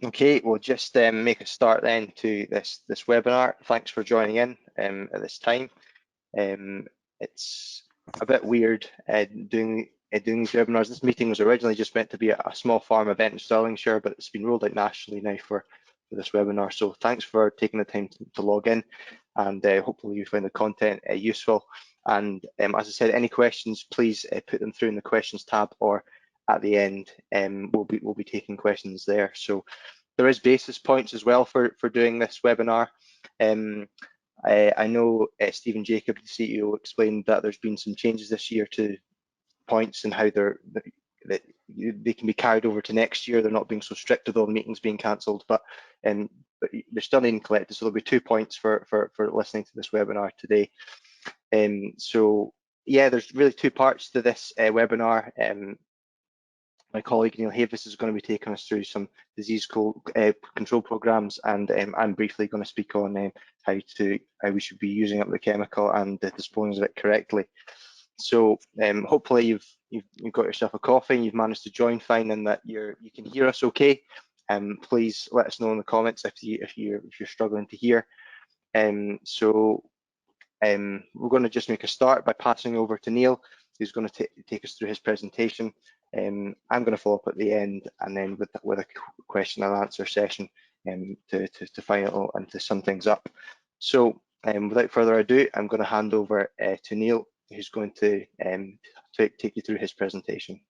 Okay, we'll just make a start then to this webinar. Thanks for joining in at this time. It's a bit weird doing these webinars. This meeting was originally just meant to be a small farm event in Stirlingshire, but it's been rolled out nationally now for this webinar. So thanks for taking the time to log in, and hopefully you find the content useful. And as I said, any questions, please put them through in the questions tab, or at the end we'll be taking questions there. So there is basis points as well for doing this webinar. I know Stephen Jacob, the CEO, explained that there's been some changes this year to points and how they can be carried over to next year. They're not being so strict with all the meetings being cancelled, but they're still needing collected. So there'll be 2 points for listening to this webinar today. So yeah, there's really 2 parts to this webinar. My colleague Neil Havis is going to be taking us through some disease control programs, and I'm briefly going to speak on how we should be using up the chemical and disposing of it correctly. So hopefully you've got yourself a coffee and you've managed to join fine, and that you can hear us okay. Please let us know in the comments if you're struggling to hear. So we're going to just make a start by passing over to Neil, who's going to take us through his presentation. I'm going to follow up at the end, and then with a question and answer session to final and to sum things up. So without further ado, I'm going to hand over to Neil, who's going to take you through his presentation.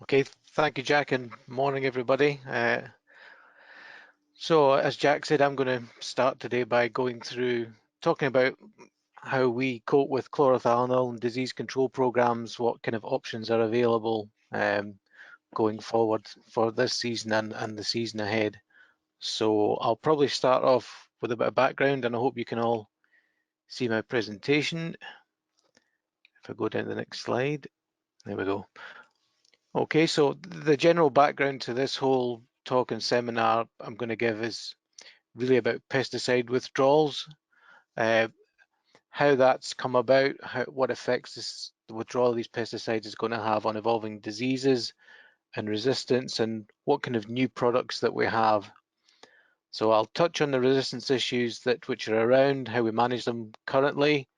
Okay, thank you, Jack, and morning, everybody. So as Jack said, I'm going to start today by going through talking about how we cope with chlorothalonil and disease control programs, what kind of options are available going forward for this season and the season ahead. So I'll probably start off with a bit of background, and I hope you can all see my presentation. If I go down to the next slide, there we go. Okay, so the general background to this whole talk and seminar I'm going to give is really about pesticide withdrawals, how that's come about, what effects the withdrawal of these pesticides is going to have on evolving diseases and resistance, and what kind of new products that we have. So I'll touch on the resistance issues which are around, how we manage them currently,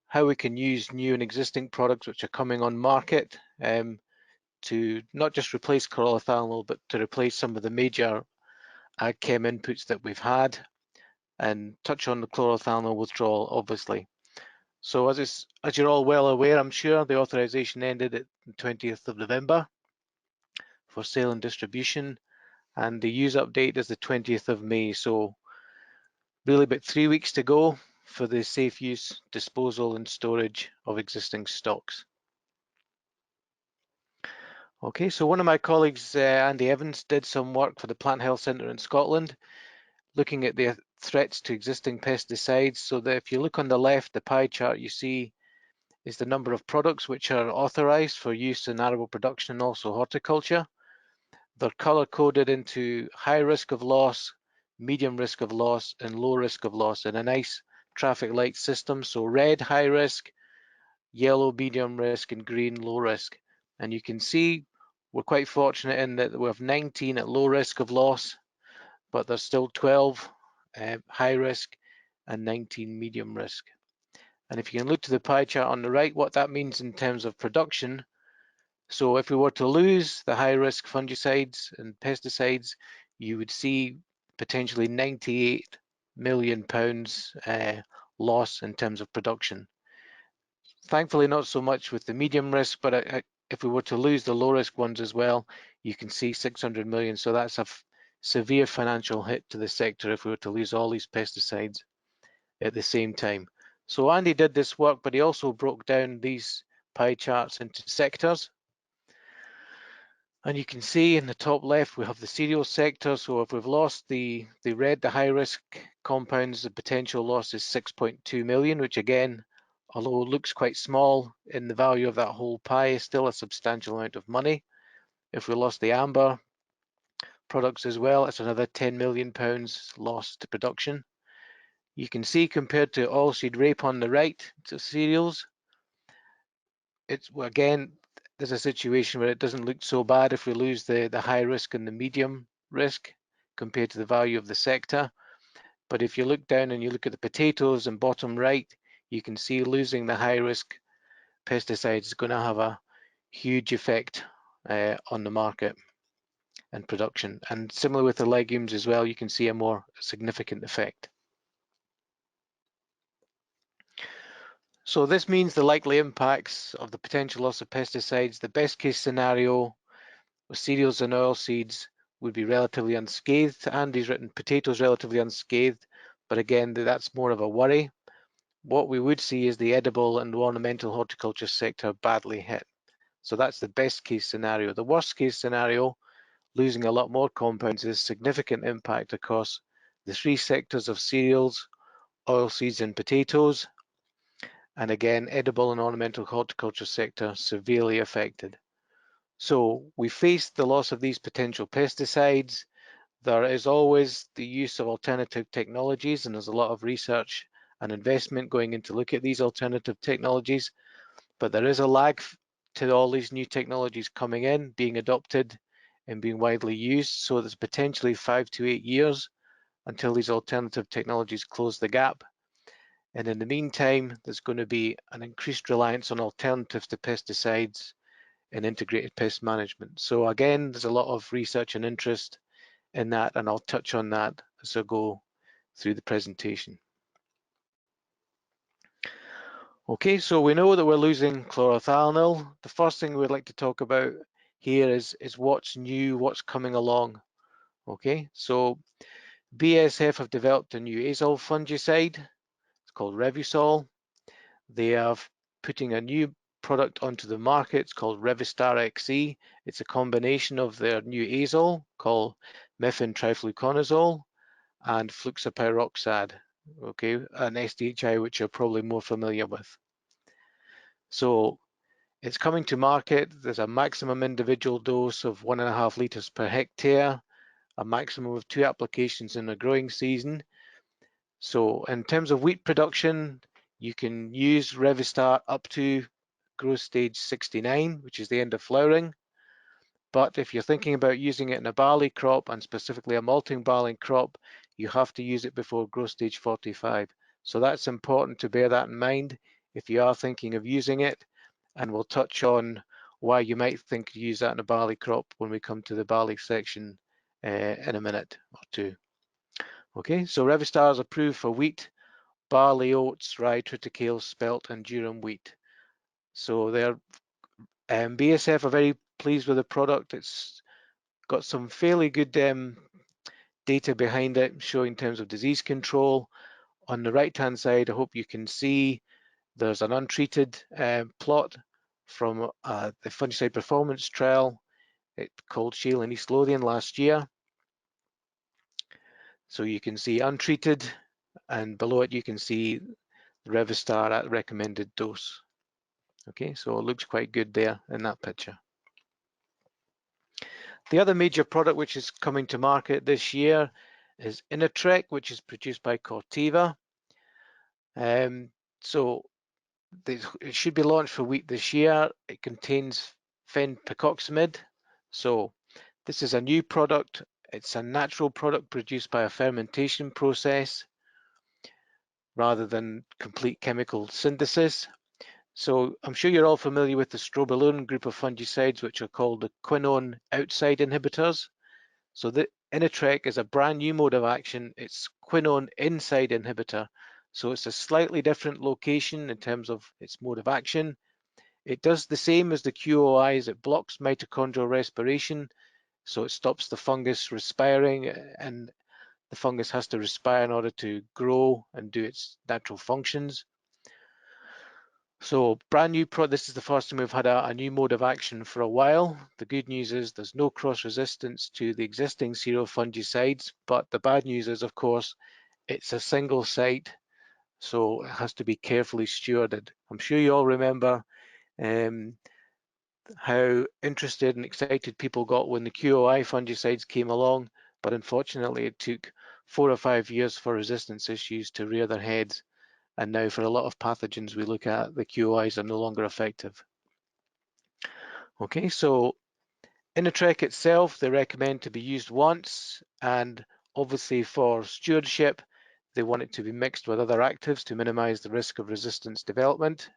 how we can use new and existing products which are coming on market to not just replace chlorothalonil, but to replace some of the major ag chem inputs that we've had, and touch on the chlorothalonil withdrawal, obviously. So as you're all well aware, I'm sure, the authorization ended at the 20th of November for sale and distribution, and the use update is the 20th of May. So really about 3 weeks to go for the safe use, disposal and storage of existing stocks. Okay, so one of my colleagues, Andy Evans, did some work for the Plant Health Centre in Scotland, looking at the threats to existing pesticides. So that if you look on the left, the pie chart you see is the number of products which are authorised for use in arable production and also horticulture. They're colour-coded into high risk of loss, medium risk of loss, and low risk of loss in a nice traffic light system. So red, high risk, yellow, medium risk, and green, low risk. And you can see we're quite fortunate in that we have 19 at low risk of loss, but there's still 12 high risk and 19 medium risk. And if you can look to the pie chart on the right, what that means in terms of production. So if we were to lose the high risk fungicides and pesticides, you would see potentially £98 million loss in terms of production. Thankfully, not so much with the medium risk, but if we were to lose the low risk ones as well, you can see 600 million. So that's a severe financial hit to the sector if we were to lose all these pesticides at the same time. So Andy did this work, but he also broke down these pie charts into sectors. And you can see in the top left, we have the cereal sector. So if we've lost the red, the high risk compounds, the potential loss is 6.2 million, which again, although it looks quite small in the value of that whole pie, is still a substantial amount of money. If we lost the amber products as well, it's another £10 million lost to production. You can see compared to oilseed rape on the right, to cereals, again, there's a situation where it doesn't look so bad if we lose the high risk and the medium risk compared to the value of the sector. But if you look down and you look at the potatoes in bottom right, you can see losing the high risk pesticides is going to have a huge effect on the market and production. And similar with the legumes as well, you can see a more significant effect. So this means the likely impacts of the potential loss of pesticides. The best case scenario with cereals and oilseeds would be relatively unscathed. Andy's written potatoes relatively unscathed, but again, that's more of a worry. What we would see is the edible and ornamental horticulture sector badly hit. So that's the best case scenario. The worst case scenario, losing a lot more compounds, is significant impact across the three sectors of cereals, oilseeds and potatoes. And again, edible and ornamental horticulture sector severely affected. So we face the loss of these potential pesticides. There is always the use of alternative technologies, and there's a lot of research and investment going into look at these alternative technologies. But there is a lag to all these new technologies coming in, being adopted and being widely used. So there's potentially 5 to 8 years until these alternative technologies close the gap. And in the meantime, there's going to be an increased reliance on alternatives to pesticides and integrated pest management. So again, there's a lot of research and interest in that, and I'll touch on that as I go through the presentation. Okay, so we know that we're losing chlorothalonil. The first thing we'd like to talk about here is what's new, what's coming along. Okay, so BASF have developed a new azole fungicide. It's called Revusol. They are putting a new product onto the market. It's called Revistar XE. It's a combination of their new azole called methyltrifluconazole and fluxapyroxad, okay, an SDHI which you're probably more familiar with. So it's coming to market. There's a maximum individual dose of 1.5 litres per hectare, a maximum of 2 applications in a growing season. So in terms of wheat production, you can use Revistar up to growth stage 69, which is the end of flowering. But if you're thinking about using it in a barley crop, and specifically a malting barley crop, you have to use it before growth stage 45. So that's important to bear that in mind if you are thinking of using it. And we'll touch on why you might think to use that in a barley crop when we come to the barley section in a minute or two. Okay, so Revistar is approved for wheat, barley, oats, rye, triticale, spelt, and durum wheat. So they're BASF are very pleased with the product. It's got some fairly good data behind it, showing in terms of disease control. On the right-hand side, I hope you can see there's an untreated plot from the fungicide performance trial called Shale in East Lothian last year. So you can see untreated, and below it you can see Revistar at recommended dose. Okay, so it looks quite good there in that picture. The other major product which is coming to market this year is Inotrek, which is produced by Corteva. So it should be launched for wheat this year. It contains fenpicoxamid. So this is a new product. It's a natural product produced by a fermentation process rather than complete chemical synthesis. So I'm sure you're all familiar with the strobilurin group of fungicides, which are called the quinone outside inhibitors. So the Inotrek is a brand new mode of action. It's quinone inside inhibitor. So it's a slightly different location in terms of its mode of action. It does the same as the QOIs. It blocks mitochondrial respiration. So it stops the fungus respiring, and the fungus has to respire in order to grow and do its natural functions. So brand new product. This is the first time we've had a new mode of action for a while. The good news is there's no cross resistance to the existing cereal fungicides, but the bad news is, of course, it's a single site, so it has to be carefully stewarded. I'm sure you all remember how interested and excited people got when the QOI fungicides came along, but unfortunately it took 4 or 5 years for resistance issues to rear their heads. And now for a lot of pathogens we look at, the QOIs are no longer effective. Okay, so Inotrek itself, they recommend to be used once, and obviously for stewardship, they want it to be mixed with other actives to minimize the risk of resistance development.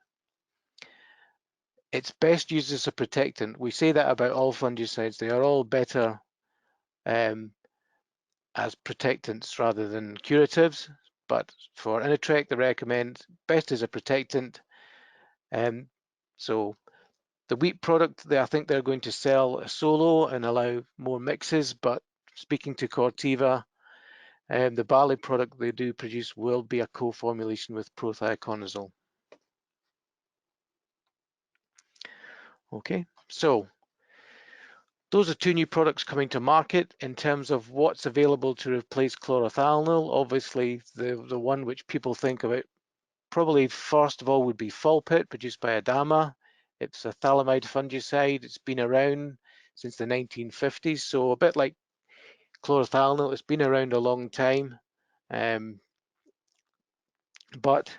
It's best used as a protectant. We say that about all fungicides. They are all better as protectants rather than curatives, but for Inotrek, they recommend best as a protectant. So the wheat product, I think they're going to sell solo and allow more mixes, but speaking to Corteva, the barley product they do produce will be a co-formulation with prothioconazole. Okay, so those are two new products coming to market. In terms of what's available to replace chlorothalonil, obviously the one which people think about probably first of all would be Fulpit, produced by Adama. It's a phthalimide fungicide. It's been around since the 1950s, so a bit like chlorothalonil, it's been around a long time, but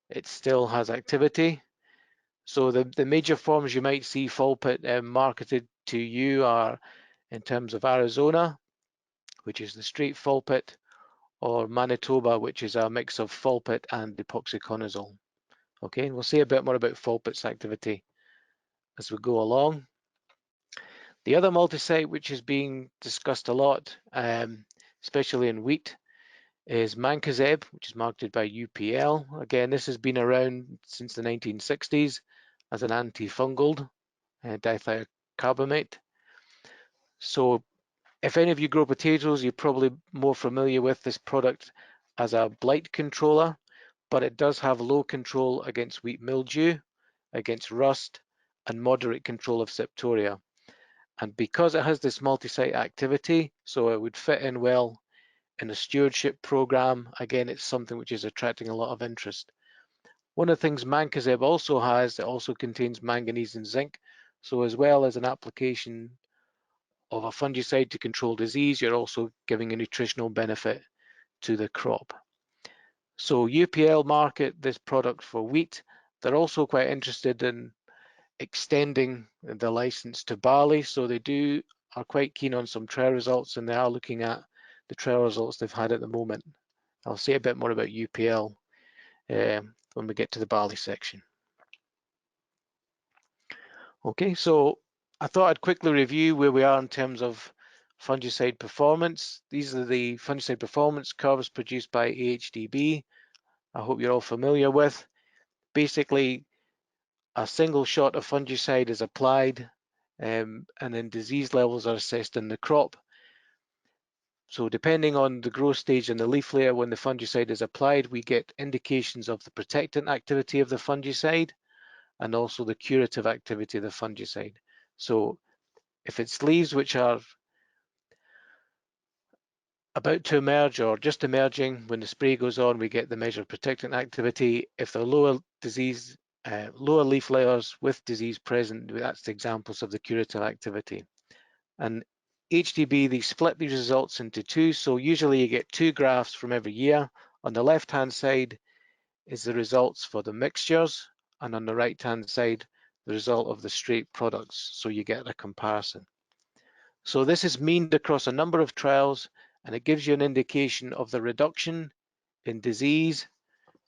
it still has activity. So the major forms you might see Fulpit marketed to you are in terms of Arizona, which is the straight Fulpit, or Manitoba, which is a mix of Fulpit and epoxiconazole. Okay, and we'll see a bit more about Fulpit's activity as we go along. The other multisite which is being discussed a lot, especially in wheat, is Mancozeb, which is marketed by UPL. Again, this has been around since the 1960s as an antifungal dithiocarbamate. So if any of you grow potatoes, you're probably more familiar with this product as a blight controller, but it does have low control against wheat mildew, against rust, and moderate control of Septoria. And because it has this multi-site activity, so it would fit in well in a stewardship program. Again, it's something which is attracting a lot of interest. One of the things Mancozeb also has, it also contains manganese and zinc. So as well as an application of a fungicide to control disease, you're also giving a nutritional benefit to the crop. So UPL market this product for wheat. They're also quite interested in extending the license to barley. So they are quite keen on some trial results, and they are looking at the trial results they've had at the moment. I'll say a bit more about UPL when we get to the barley section. Okay, so I thought I'd quickly review where we are in terms of fungicide performance. These are the fungicide performance curves produced by AHDB. I hope you're all familiar with. Basically, a single shot of fungicide is applied, and then disease levels are assessed in the crop. So depending on the growth stage and the leaf layer when the fungicide is applied, we get indications of the protectant activity of the fungicide and also the curative activity of the fungicide. So if it's leaves which are about to emerge or just emerging, when the spray goes on, we get the measured protectant activity. If they're lower leaf layers with disease present, that's the examples of the curative activity. And HDB, they split these results into two. So usually you get two graphs from every year. On the left-hand side is the results for the mixtures, and on the right-hand side, the result of the straight products. So you get a comparison. So this is meaned across a number of trials, and it gives you an indication of the reduction in disease,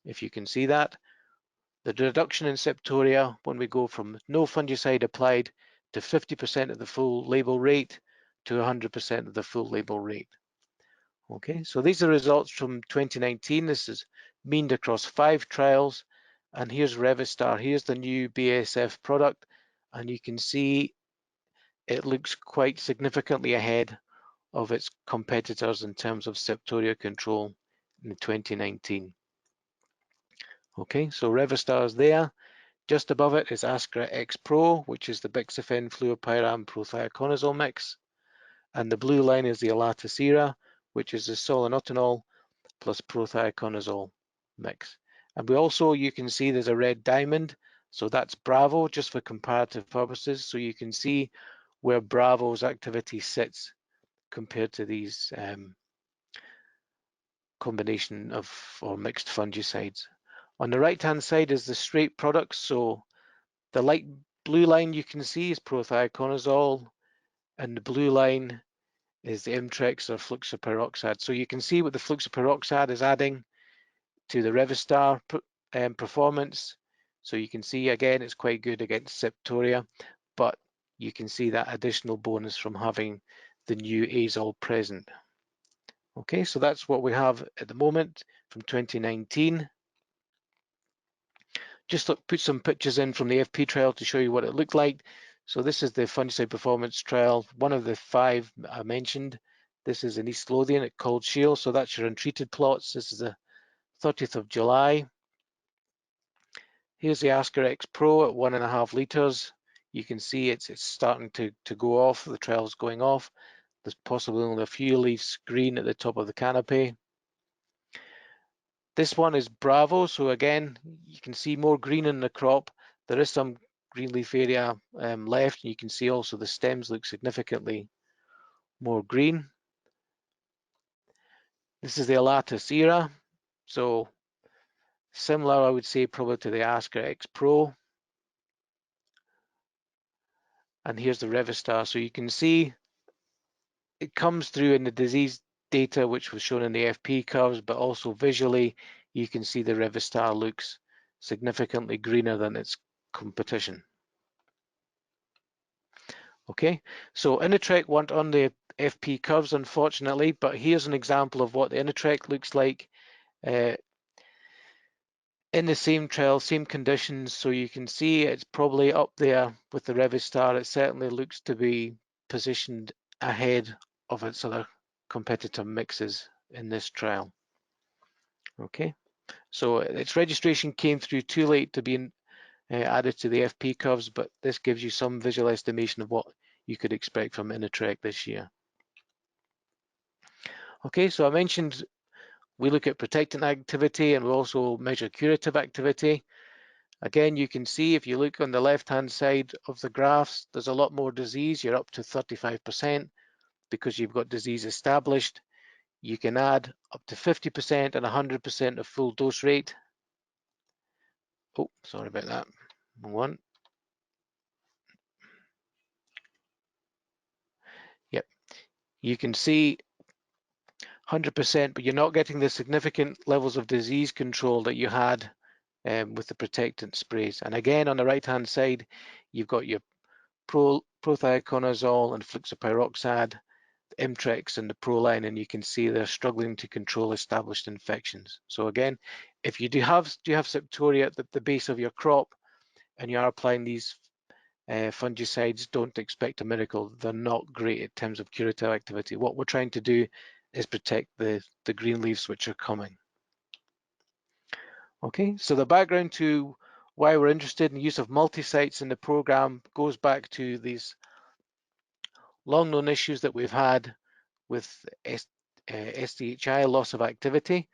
if you can see that, the reduction in Septoria when we go from no fungicide applied to 50% of the full label rate to 100% of the full label rate. Okay, so these are results from 2019. This is meaned across 5 trials, and here's Revistar. Here's the new BASF product, and you can see it looks quite significantly ahead of its competitors in terms of Septoria control in 2019. Okay, so Revistar is there. Just above it is Ascra X Pro, which is the Bixafen fluopyram prothioconazole mix. And the blue line is the Alatasera, which is the solenotinol plus prothioconazole mix. And we also, you can see there's a red diamond. So that's Bravo, just for comparative purposes. So you can see where Bravo's activity sits compared to these combination of or mixed fungicides. On the right-hand side is the straight products. So the light blue line you can see is prothioconazole, and the blue line is the Imtrex or fluxapyroxad. So you can see what the fluxapyroxad is adding to the Revistar performance. So you can see again it's quite good against Septoria, but you can see that additional bonus from having the new azole present. Okay, so that's what we have at the moment from 2019. Just put some pictures in from the FP trial to show you what it looked like. So this is the fungicide performance trial, one of the 5 I mentioned. This is in East Lothian at Cold Shield, so that's your untreated plots. This is the 30th of July. Here's the Ascarex Pro at 1.5 litres. You can see it's starting to go off, the trial's going off. There's possibly only a few leaves green at the top of the canopy. This one is Bravo, so again, you can see more green in the crop. There is some green leaf area left, and you can see also the stems look significantly more green. This is the Alatus Era, so similar, I would say, probably to the Ascarex Pro. And here's the Revistar, so you can see it comes through in the disease data, which was shown in the FP curves, but also visually, you can see the Revistar looks significantly greener than its competition. Okay, so Initrek weren't on the FP curves, unfortunately, but here's an example of what the Initrek looks like in the same trial, same conditions. So you can see it's probably up there with the Revistar. It certainly looks to be positioned ahead of its other competitor mixes in this trial. Okay, so its registration came through too late to be added to the FP curves, but this gives you some visual estimation of what you could expect from Initrek this year. Okay, so I mentioned we look at protectant activity and we also measure curative activity. Again, you can see if you look on the left-hand side of the graphs, there's a lot more disease. You're up to 35% because you've got disease established. You can add up to 50% and 100% of full dose rate. Oh, sorry about that. One. Yep. You can see 100%, but you're not getting the significant levels of disease control that you had with the protectant sprays. And again, on the right-hand side, you've got your prothioconazole and fluxapyroxad, the Imtrex and the Proline, and you can see they're struggling to control established infections. So again, if you do have Septoria at the base of your crop and you are applying these fungicides, don't expect a miracle. They're not great in terms of curative activity. What we're trying to do is protect the green leaves which are coming. Okay, so the background to why we're interested in the use of multi-sites in the program goes back to these long-known issues that we've had with SDHI, loss of activity.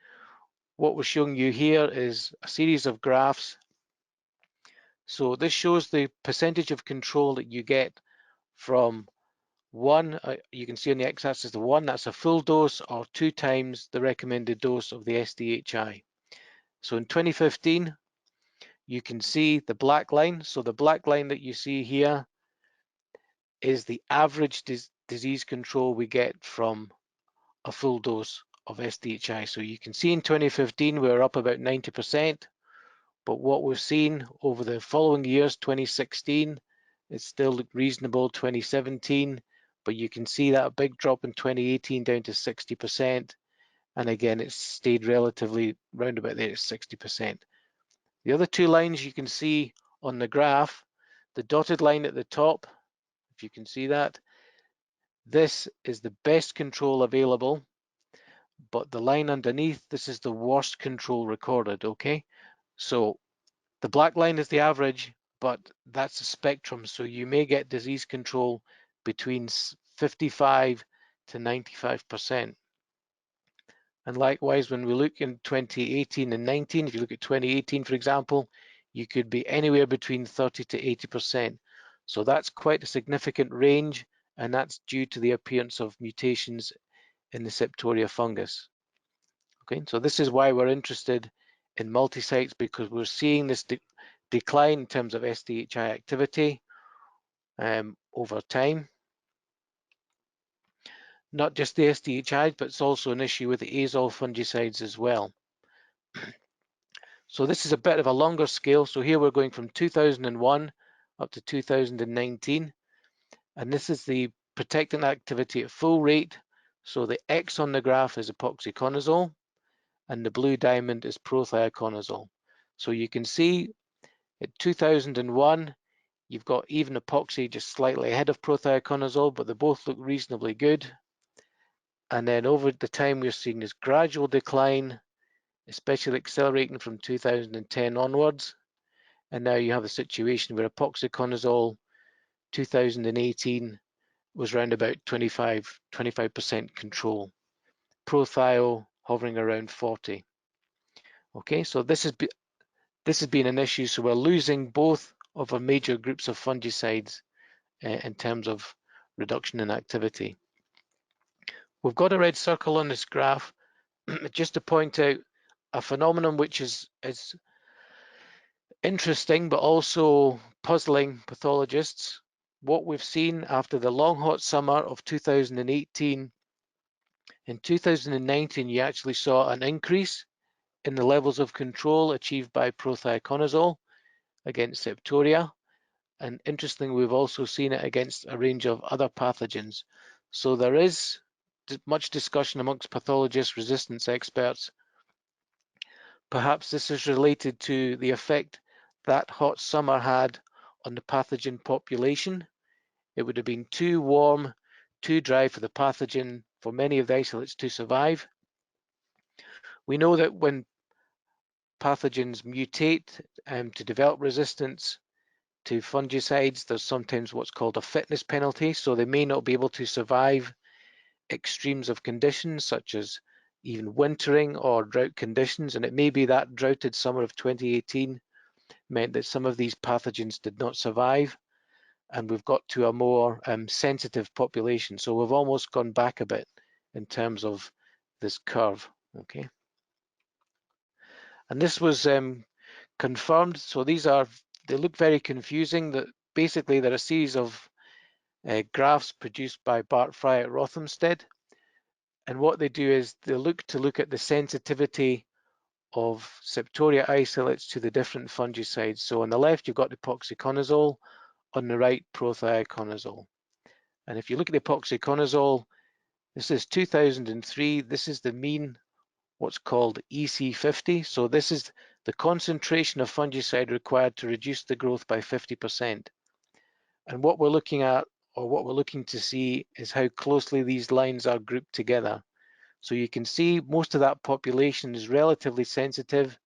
What we're showing you here is a series of graphs. So this shows the percentage of control that you get from one, you can see on the x-axis the 1, that's a full dose, or 2 times the recommended dose of the SDHI. So in 2015, you can see the black line. So the black line that you see here is the average disease control we get from a full dose of SDHI. So you can see in 2015, we were up about 90%, but what we've seen over the following years, 2016, it still looked reasonable, 2017, but you can see that big drop in 2018 down to 60%. And again, it's stayed relatively round about there at 60%. The other 2 lines you can see on the graph, the dotted line at the top, if you can see that, this is the best control available, but the line underneath, this is the worst control recorded, okay? So the black line is the average, but that's a spectrum. So you may get disease control between 55 to 95%. And likewise, when we look in 2018 and 19, if you look at 2018, for example, you could be anywhere between 30 to 80%. So that's quite a significant range, and that's due to the appearance of mutations in the Septoria fungus. Okay, so this is why we're interested in multi-sites, because we're seeing this decline in terms of SDHI activity over time. not just the SDHIs, but it's also an issue with the azole fungicides as well. So this is a bit of a longer scale. So here we're going from 2001 up to 2019. And this is the protectant activity at full rate. So the X on the graph is epoxyconazole and the blue diamond is prothioconazole. So you can see at 2001, you've got even epoxy just slightly ahead of prothioconazole, but they both look reasonably good. And then over the time, we're seeing this gradual decline, especially accelerating from 2010 onwards. And now you have a situation where epoxyconazole 2018 was around about 25% control. Prothio hovering around 40. Okay, so this has been an issue. So we're losing both of our major groups of fungicides in terms of reduction in activity. We've got a red circle on this graph just to point out a phenomenon which is interesting but also puzzling pathologists. What we've seen after the long hot summer of 2018, in 2019 you actually saw an increase in the levels of control achieved by prothioconazole against Septoria. And interestingly, we've also seen it against a range of other pathogens. So there is much discussion amongst pathologist resistance experts. Perhaps this is related to the effect that hot summer had on the pathogen population. It would have been too warm, too dry for the pathogen for many of the isolates to survive. We know that when pathogens mutate to develop resistance to fungicides, there's sometimes what's called a fitness penalty, so they may not be able to survive extremes of conditions such as even wintering or drought conditions, and it may be that droughted summer of 2018 meant that some of these pathogens did not survive, and we've got to a more sensitive population. So we've almost gone back a bit in terms of this curve, okay? And this was confirmed. So they look very confusing. That basically they're a series of graphs produced by Bart Fry at Rothamsted. And what they do is they look at the sensitivity of Septoria isolates to the different fungicides. So on the left, you've got epoxyconazole, on the right, prothioconazole. And if you look at epoxyconazole, this is 2003. This is the mean, what's called EC50. So this is the concentration of fungicide required to reduce the growth by 50%. And what we're looking at, or what we're looking to see, is how closely these lines are grouped together. So you can see most of that population is relatively sensitive.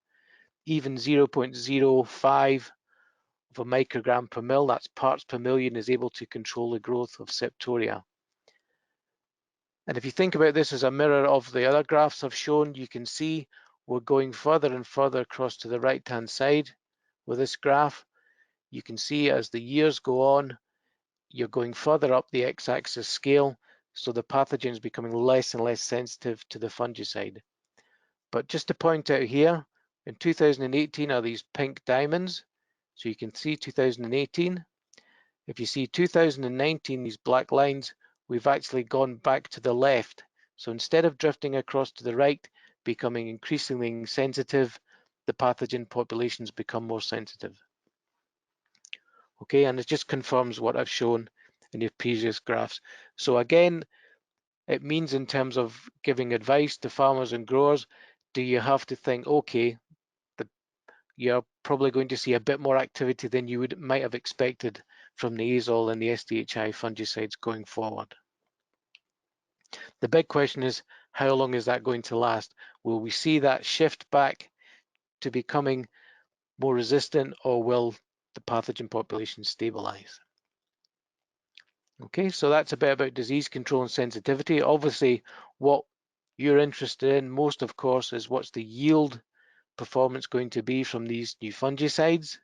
Even 0.05 of a microgram per mil, that's parts per million, is able to control the growth of Septoria. And if you think about this as a mirror of the other graphs I've shown, you can see we're going further and further across to the right-hand side with this graph. You can see as the years go on, you're going further up the x-axis scale, so the pathogen is becoming less and less sensitive to the fungicide. But just to point out here, in 2018 are these pink diamonds. So you can see 2018. If you see 2019, these black lines, we've actually gone back to the left. So instead of drifting across to the right, becoming increasingly sensitive, the pathogen populations become more sensitive. Okay, and it just confirms what I've shown in the previous graphs. So again, it means in terms of giving advice to farmers and growers, do you have to think, okay, you're probably going to see a bit more activity than you might have expected from the azole and the SDHI fungicides going forward. The big question is, how long is that going to last? Will we see that shift back to becoming more resistant, or will the pathogen population stabilize? Okay, so that's a bit about disease control and sensitivity. Obviously, what you're interested in most, of course, is what's the yield performance going to be from these new fungicides.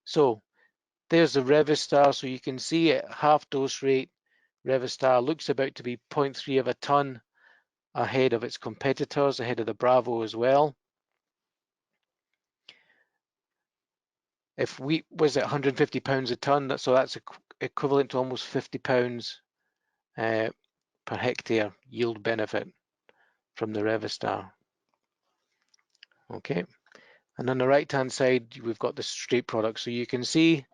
So there's the Revistar. So you can see at half dose rate, Revistar looks about to be 0.3 of a ton ahead of its competitors, ahead of the Bravo as well. If wheat was at 150 pounds a ton, so that's equivalent to almost 50 pounds per hectare yield benefit from the Revistar. Okay, and on the right hand side we've got the straight products. So you can see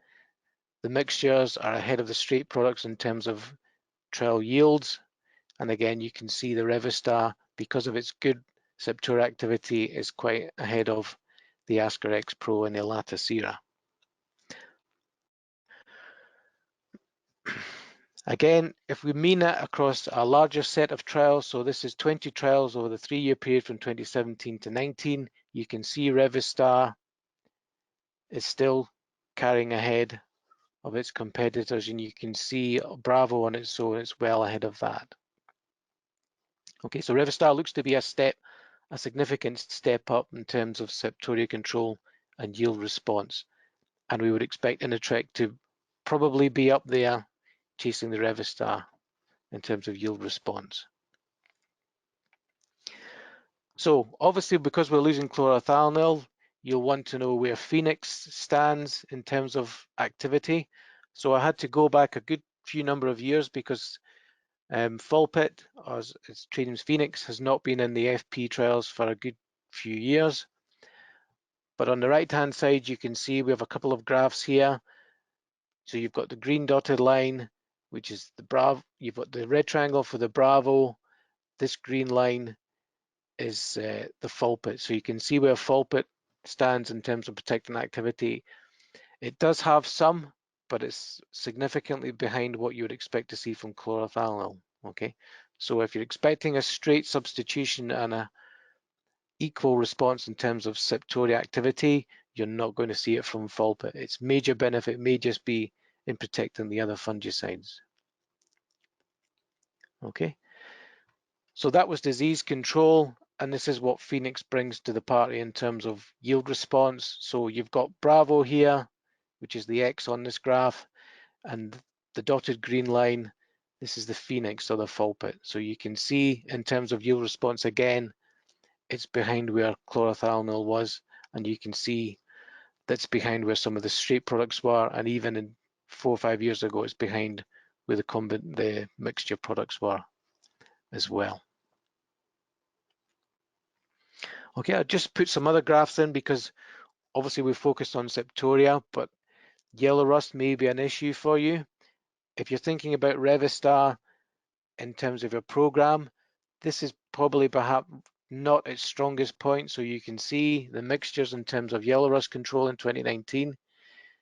the mixtures are ahead of the straight products in terms of trial yields, and again you can see the Revistar, because of its good Septoria activity, is quite ahead of the Ascra X Pro and the Elata. Again, if we mean that across a larger set of trials, so this is 20 trials over the 3-year period from 2017 to 19, you can see Revistar is still carrying ahead of its competitors, and you can see Bravo on its own, it's well ahead of that. Okay, so Revistar looks to be a significant step up in terms of Septoria control and yield response, and we would expect Inotreq to probably be up there chasing the Revistar in terms of yield response. So obviously, because we're losing chlorothalonil, you'll want to know where Phoenix stands in terms of activity. So I had to go back a good few number of years because Fulpit, as its trade name's Phoenix, has not been in the FP trials for a good few years. But on the right hand side, you can see we have a couple of graphs here. So you've got the green dotted line, which is the Bravo. You've got the red triangle for the Bravo. This green line is the Fulpit. So you can see where Fulpit stands in terms of protectant activity. It does have some, but it's significantly behind what you would expect to see from chlorothalonil. Okay, so if you're expecting a straight substitution and a equal response in terms of Septoria activity, you're not going to see it from Fulpit. Its major benefit may just be in protecting the other fungicides. Okay, so that was disease control, and this is what Phoenix brings to the party in terms of yield response. So you've got Bravo here, which is the X on this graph, and the dotted green line, this is the Phoenix or the Fulpit. So you can see in terms of yield response, again, it's behind where chlorothalonil was, and you can see that's behind where some of the straight products were, and even in 4 or 5 years ago, it's behind where the mixture products were as well. Okay, I'll just put some other graphs in because obviously we focused on Septoria, but yellow rust may be an issue for you. If you're thinking about Revistar in terms of your program, this is probably perhaps not its strongest point. So you can see the mixtures in terms of yellow rust control in 2019.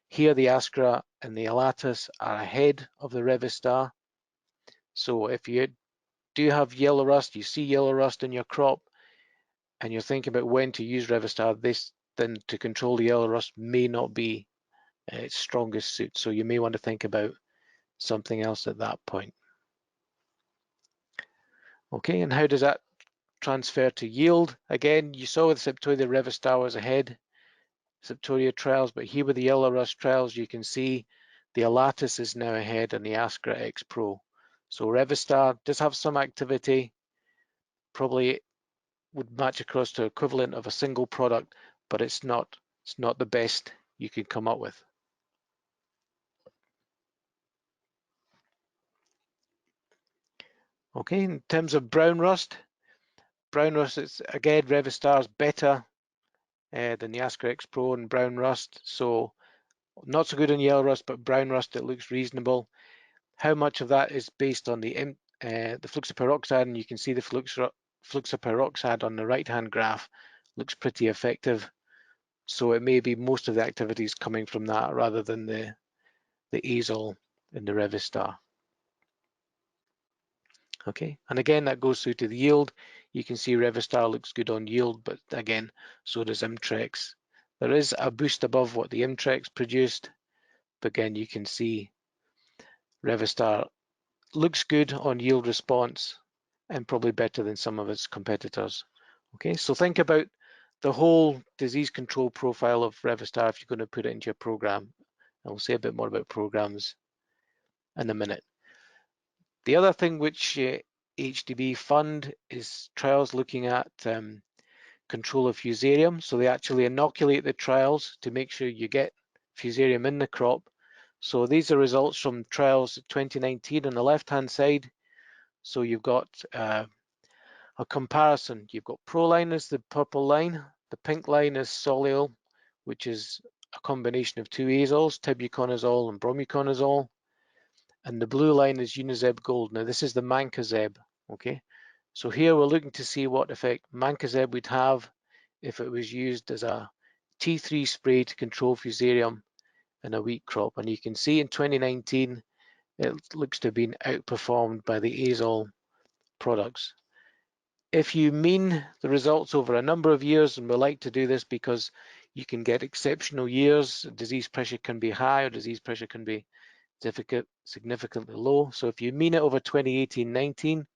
Here the Ascra and the Elatus are ahead of the Revistar. So if you do have yellow rust, you see yellow rust in your crop, and you're thinking about when to use Revistar, this then to control the yellow rust may not be its strongest suit. So you may want to think about something else at that point. Okay, and how does that transfer to yield? Again, you saw with Septoria, the Revistar was ahead, Septoria trials, but here with the yellow rust trials, you can see the Elatus is now ahead and the Ascra X Pro. So Revistar does have some activity, probably would match across to equivalent of a single product, but it's not the best you could come up with. Okay, in terms of brown rust, it's again Revistar is better than the Ascra X Pro and brown rust. So not so good in yellow rust, but brown rust, it looks reasonable. How much of that is based on the fluxaperoxide, and you can see the fluxaperoxide on the right-hand graph looks pretty effective. So it may be most of the activities coming from that rather than the azole in the Revistar. Okay, and again that goes through to the yield. You can see Revistar looks good on yield, but again, so does Imtrex. There is a boost above what the Imtrex produced, but again, you can see Revistar looks good on yield response and probably better than some of its competitors. Okay, so think about the whole disease control profile of Revistar if you're going to put it into your program. And we'll say a bit more about programs in a minute. The other thing which HDB fund is trials looking at control of Fusarium. So they actually inoculate the trials to make sure you get Fusarium in the crop. So these are results from trials 2019 on the left-hand side. So you've got a comparison. You've got proline as the purple line, the pink line is Soliol, which is a combination of two azoles, tibuconazole and bromuconazole, and the blue line is Unizeb Gold. Now this is the Mancozeb, okay? So here we're looking to see what effect Mancozeb would have if it was used as a T3 spray to control Fusarium in a wheat crop. And you can see in 2019, it looks to have been outperformed by the azole products. If you mean the results over a number of years, and we like to do this because you can get exceptional years, disease pressure can be high or disease pressure can be significantly low. So if you mean it over 2018-19,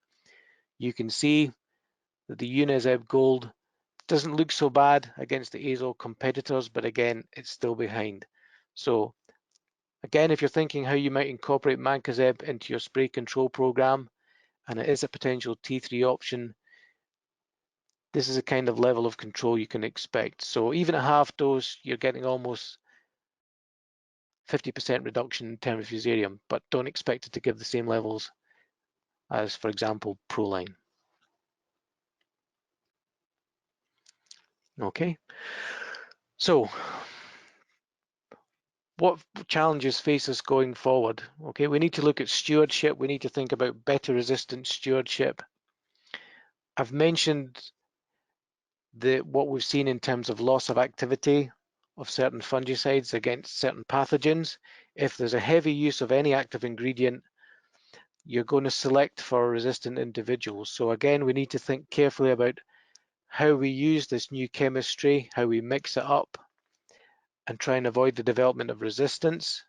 you can see that the Unizeb Gold doesn't look so bad against the azole competitors, but again, it's still behind. So again, if you're thinking how you might incorporate Mancozeb into your spray control program, and it is a potential T3 option, this is a kind of level of control you can expect. So even at half dose, you're getting almost 50% reduction in terms of Fusarium, but don't expect it to give the same levels as, for example, proline. Okay, so what challenges face us going forward? Okay, we need to look at stewardship. We need to think about better resistant stewardship. I've mentioned what we've seen in terms of loss of activity of certain fungicides against certain pathogens. If there's a heavy use of any active ingredient, you're going to select for resistant individuals. So again, we need to think carefully about how we use this new chemistry, how we mix it up, and try and avoid the development of resistance.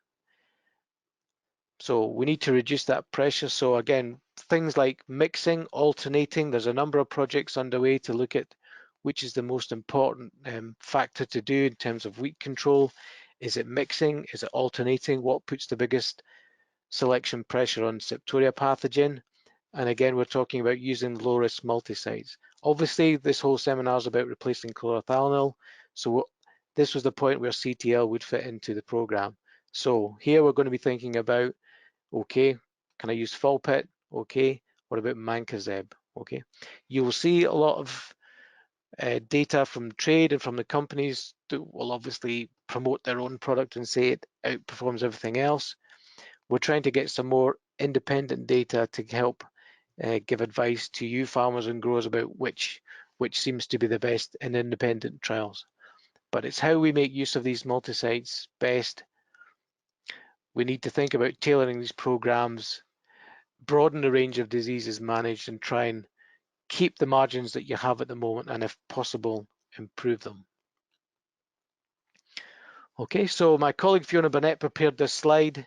So we need to reduce that pressure. So again, things like mixing, alternating, there's a number of projects underway to look at which is the most important factor to do in terms of weed control. Is it mixing? Is it alternating? What puts the biggest selection pressure on Septoria pathogen? And again, we're talking about using low-risk multisites. Obviously, this whole seminar is about replacing chlorothalonil. So this was the point where CTL would fit into the program. So here we're going to be thinking about, okay, can I use Fulpit? Okay, what about Mancozeb? Okay, you will see a lot of data from trade and from the companies that will obviously promote their own product and say it outperforms everything else. We're trying to get some more independent data to help give advice to you farmers and growers about which seems to be the best in independent trials. But it's how we make use of these multisites best. We need to think about tailoring these programs, broaden the range of diseases managed, and try and keep the margins that you have at the moment, and if possible, improve them. Okay, so my colleague Fiona Burnett prepared this slide.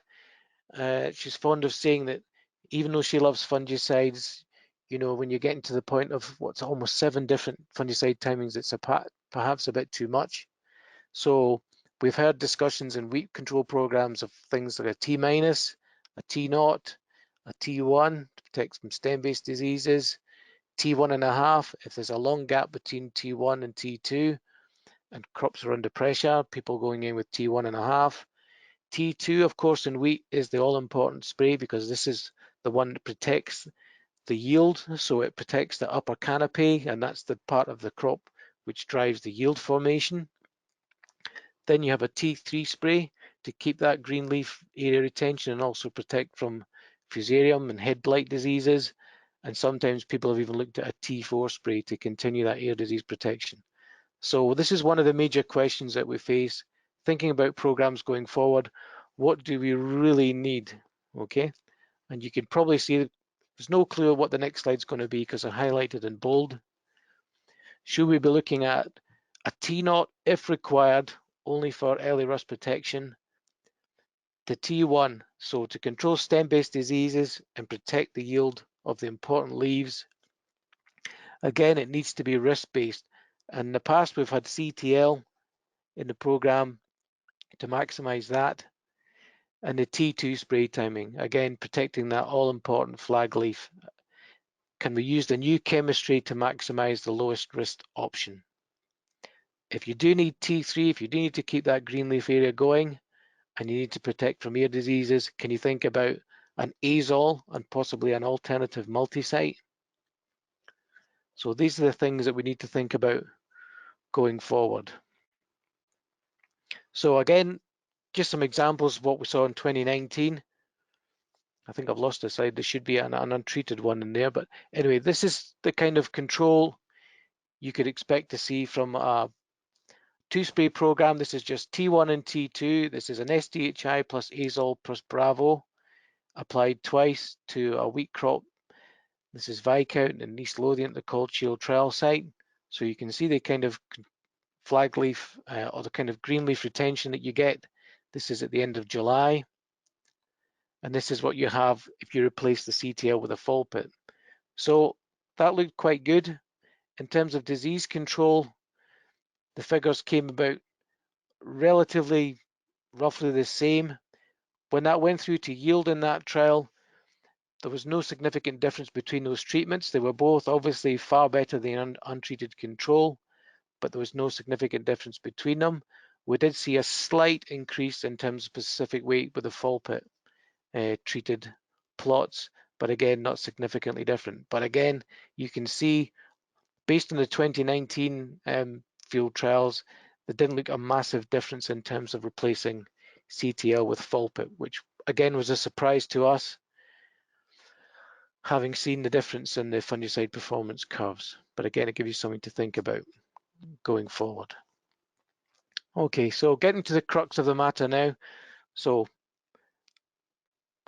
She's fond of saying that even though she loves fungicides, you know, when you're getting to the point of what's almost 7 different fungicide timings, it's perhaps a bit too much. So we've heard discussions in weed control programs of things like a T-, a T-0, a T1 to protect from stem-based diseases, T1.5 if there's a long gap between T1 and T2 and crops are under pressure, people going in with T1.5. T2, of course, in wheat is the all-important spray because this is the one that protects the yield. So it protects the upper canopy, and that's the part of the crop which drives the yield formation. Then you have a T3 spray to keep that green leaf area retention and also protect from Fusarium and head blight diseases. And sometimes people have even looked at a T4 spray to continue that ear disease protection. So this is one of the major questions that we face, thinking about programs going forward. What do we really need? Okay, and you can probably see there's no clue what the next slide is going to be because I highlighted in bold. Should we be looking at a T0 if required, only for early rust protection? The T1, so to control stem-based diseases and protect the yield of the important leaves. Again, it needs to be risk-based. And in the past, we've had CTL in the program to maximize that. And the T2 spray timing, again, protecting that all-important flag leaf. Can we use the new chemistry to maximize the lowest risk option? If you do need T3, if you do need to keep that green leaf area going, and you need to protect from ear diseases, can you think about an azole, and possibly an alternative multi-site. So these are the things that we need to think about going forward. So again, just some examples of what we saw in 2019. I think I've lost a slide. There should be an untreated one in there. But anyway, this is the kind of control you could expect to see from a 2-spray program. This is just T1 and T2. This is an SDHI plus azole plus Bravo applied twice to a wheat crop. This is Viscount and East Lothian, the cold shield trial site. So you can see the kind of flag leaf or the kind of green leaf retention that you get. This is at the end of July. And this is what you have if you replace the CTL with a fall pit. So that looked quite good. In terms of disease control, the figures came about relatively roughly the same. When that went through to yield in that trial, there was no significant difference between those treatments. They were both obviously far better than untreated control, but there was no significant difference between them. We did see a slight increase in terms of specific weight with the fall pit treated plots, but again, not significantly different. But again, you can see based on the 2019 field trials, there didn't look a massive difference in terms of replacing CTL with fall pit, which again was a surprise to us, having seen the difference in the fungicide performance curves. But again, it gives you something to think about going forward. Okay, so getting to the crux of the matter now. So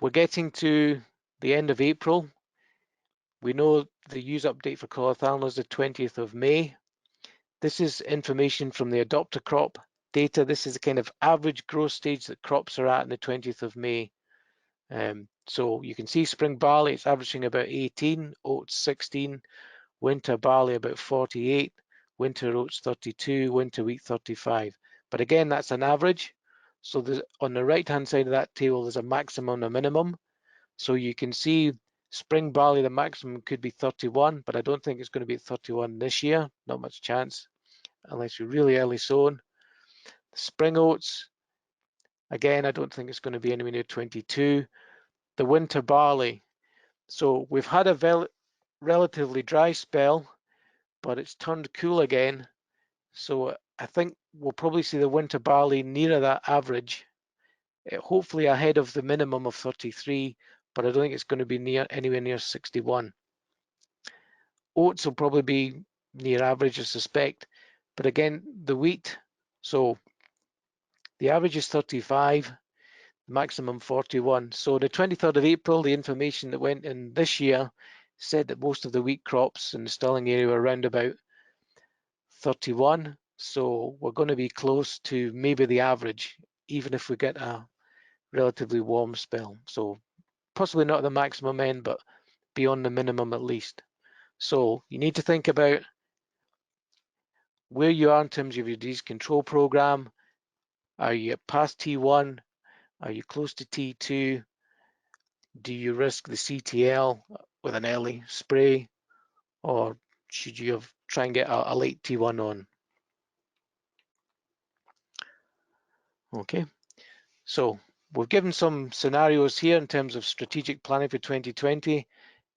we're getting to the end of April. We know the use update for chlorothalonil is the 20th of May. This is information from the adopter crop data. This is the kind of average growth stage that crops are at on the 20th of May. So you can see spring barley, it's averaging about 18, oats 16, winter barley about 48, winter oats 32, winter wheat 35. But again, that's an average. So on the right-hand side of that table, there's a maximum and a minimum. So you can see spring barley, the maximum could be 31, but I don't think it's going to be 31 this year. Not much chance, unless you're really early sown. The spring oats, again, I don't think it's going to be anywhere near 22. The winter barley, so we've had a relatively dry spell, but it's turned cool again. So I think we'll probably see the winter barley nearer that average, hopefully ahead of the minimum of 33, but I don't think it's going to be anywhere near 61. Oats will probably be near average, I suspect. But again, the wheat, so the average is 35, the maximum 41. So the 23rd of April, the information that went in this year said that most of the wheat crops in the stalling area were around about 31. So we're going to be close to maybe the average, even if we get a relatively warm spell. So possibly not the maximum end, but beyond the minimum at least. So you need to think about where you are in terms of your disease control program. Are you past T1? Are you close to T2? Do you risk the CTL with an early spray, or should you try and get a late T1 on? Okay, so we've given some scenarios here in terms of strategic planning for 2020.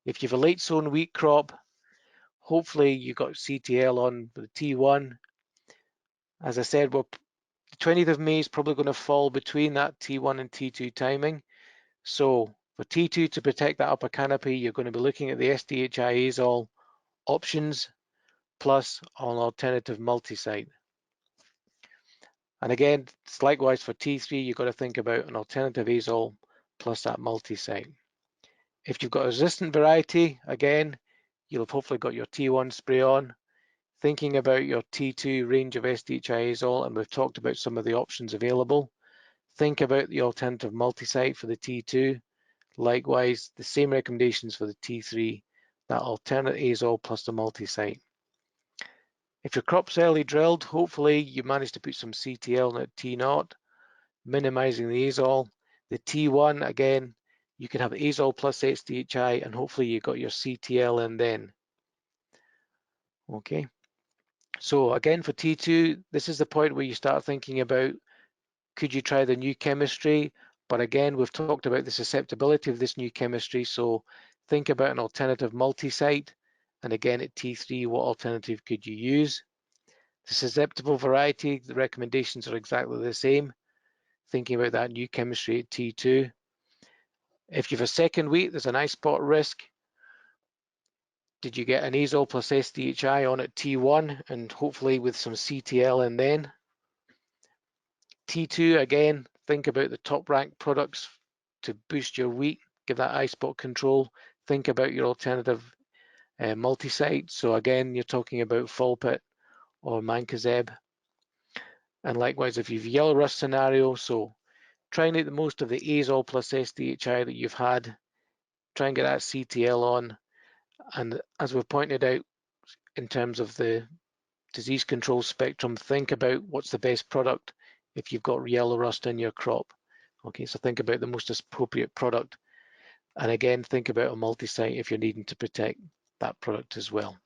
If you have a late sown wheat crop, hopefully you got CTL on the T1. As I said, the 20th of May is probably going to fall between that T1 and T2 timing. So for T2 to protect that upper canopy, you're going to be looking at the SDHI azole options plus an alternative multi-site. And again, it's likewise for T3, you've got to think about an alternative azole plus that multi-site. If you've got a resistant variety, again, you'll have hopefully got your T1 spray on. Thinking about your T2 range of SDHI azole, and we've talked about some of the options available. Think about the alternative multi-site for the T2. Likewise, the same recommendations for the T3, that alternate azole plus the multi-site. If your crop's early drilled, hopefully you manage to put some CTL at T0, minimizing the azole. The T1, again, you can have azole plus SDHI, and hopefully you got your CTL in then. Okay, so again for T2, this is the point where you start thinking about, could you try the new chemistry, But again, we've talked about the susceptibility of this new chemistry, so think about an alternative multi-site. And again, at T3, what alternative could you use? The susceptible variety, the recommendations are exactly the same. Thinking about that new chemistry at T2. If you have a second wheat, there's an I-spot risk. Did you get an azole plus SDHI on at T1 and hopefully with some CTL in then? T2, again, think about the top ranked products to boost your wheat, give that I-spot control. Think about your alternative multi-site. So again, you're talking about Fulpit or Mancozeb. And likewise, if you've yellow rust scenario, so try and make the most of the azole plus SDHI that you've had. Try and get that CTL on. And as we've pointed out, in terms of the disease control spectrum, think about what's the best product if you've got yellow rust in your crop. Okay, so think about the most appropriate product. And again, think about a multi-site if you're needing to protect that product as well.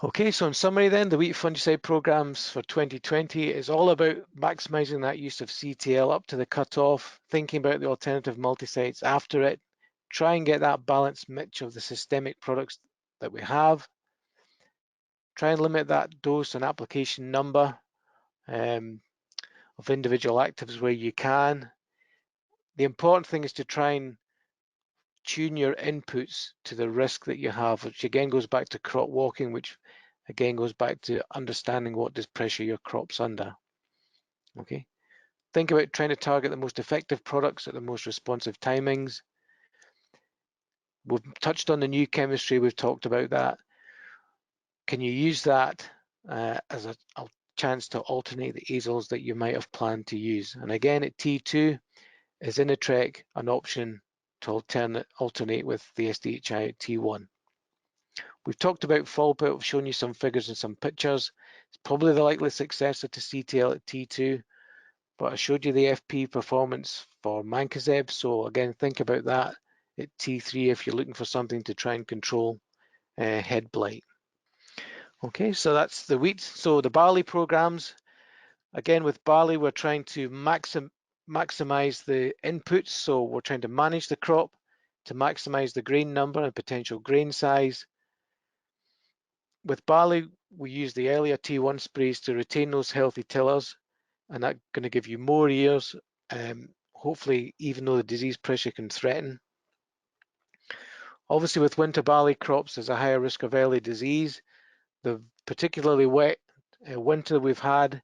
Okay, so in summary then, the wheat fungicide programs for 2020 is all about maximizing that use of CTL up to the cutoff, thinking about the alternative multi-sites after it, try and get that balanced mix of the systemic products that we have, try and limit that dose and application number of individual actives where you can. The important thing is to try and tune your inputs to the risk that you have, which again goes back to crop walking, which again goes back to understanding what does pressure your crops under. Okay, think about trying to target the most effective products at the most responsive timings. We've touched on the new chemistry, we've talked about that. Can you use that as a chance to alternate the azoles that you might have planned to use? And again, at T2, is Initrek an option to alternate with the SDHI at T1? We've talked about Fulpit, we've shown you some figures and some pictures. It's probably the likely successor to CTL at T2, but I showed you the FP performance for Mancozeb, so again, think about that at T3 if you're looking for something to try and control head blight. Okay, so that's the wheat. So the barley programs, again with barley, we're trying to maximize the inputs. So we're trying to manage the crop to maximize the grain number and potential grain size. With barley, we use the earlier T1 sprays to retain those healthy tillers, and that's going to give you more ears, hopefully even though the disease pressure can threaten. Obviously with winter barley crops, there's a higher risk of early disease. The particularly wet winter we've had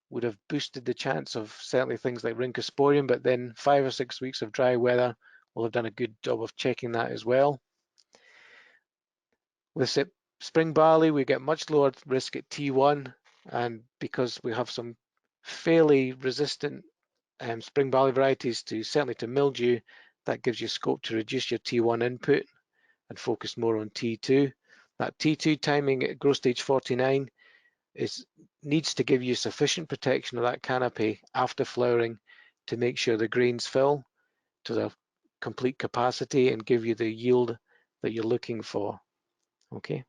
would have boosted the chance of certainly things like Rhynchosporium, but then 5 or 6 weeks of dry weather will have done a good job of checking that as well. With spring barley, we get much lower risk at T1, and because we have some fairly resistant spring barley varieties certainly to mildew, that gives you scope to reduce your T1 input and focus more on T2. That T2 timing at growth stage 49 needs to give you sufficient protection of that canopy after flowering to make sure the grains fill to their complete capacity and give you the yield that you're looking for. Okay.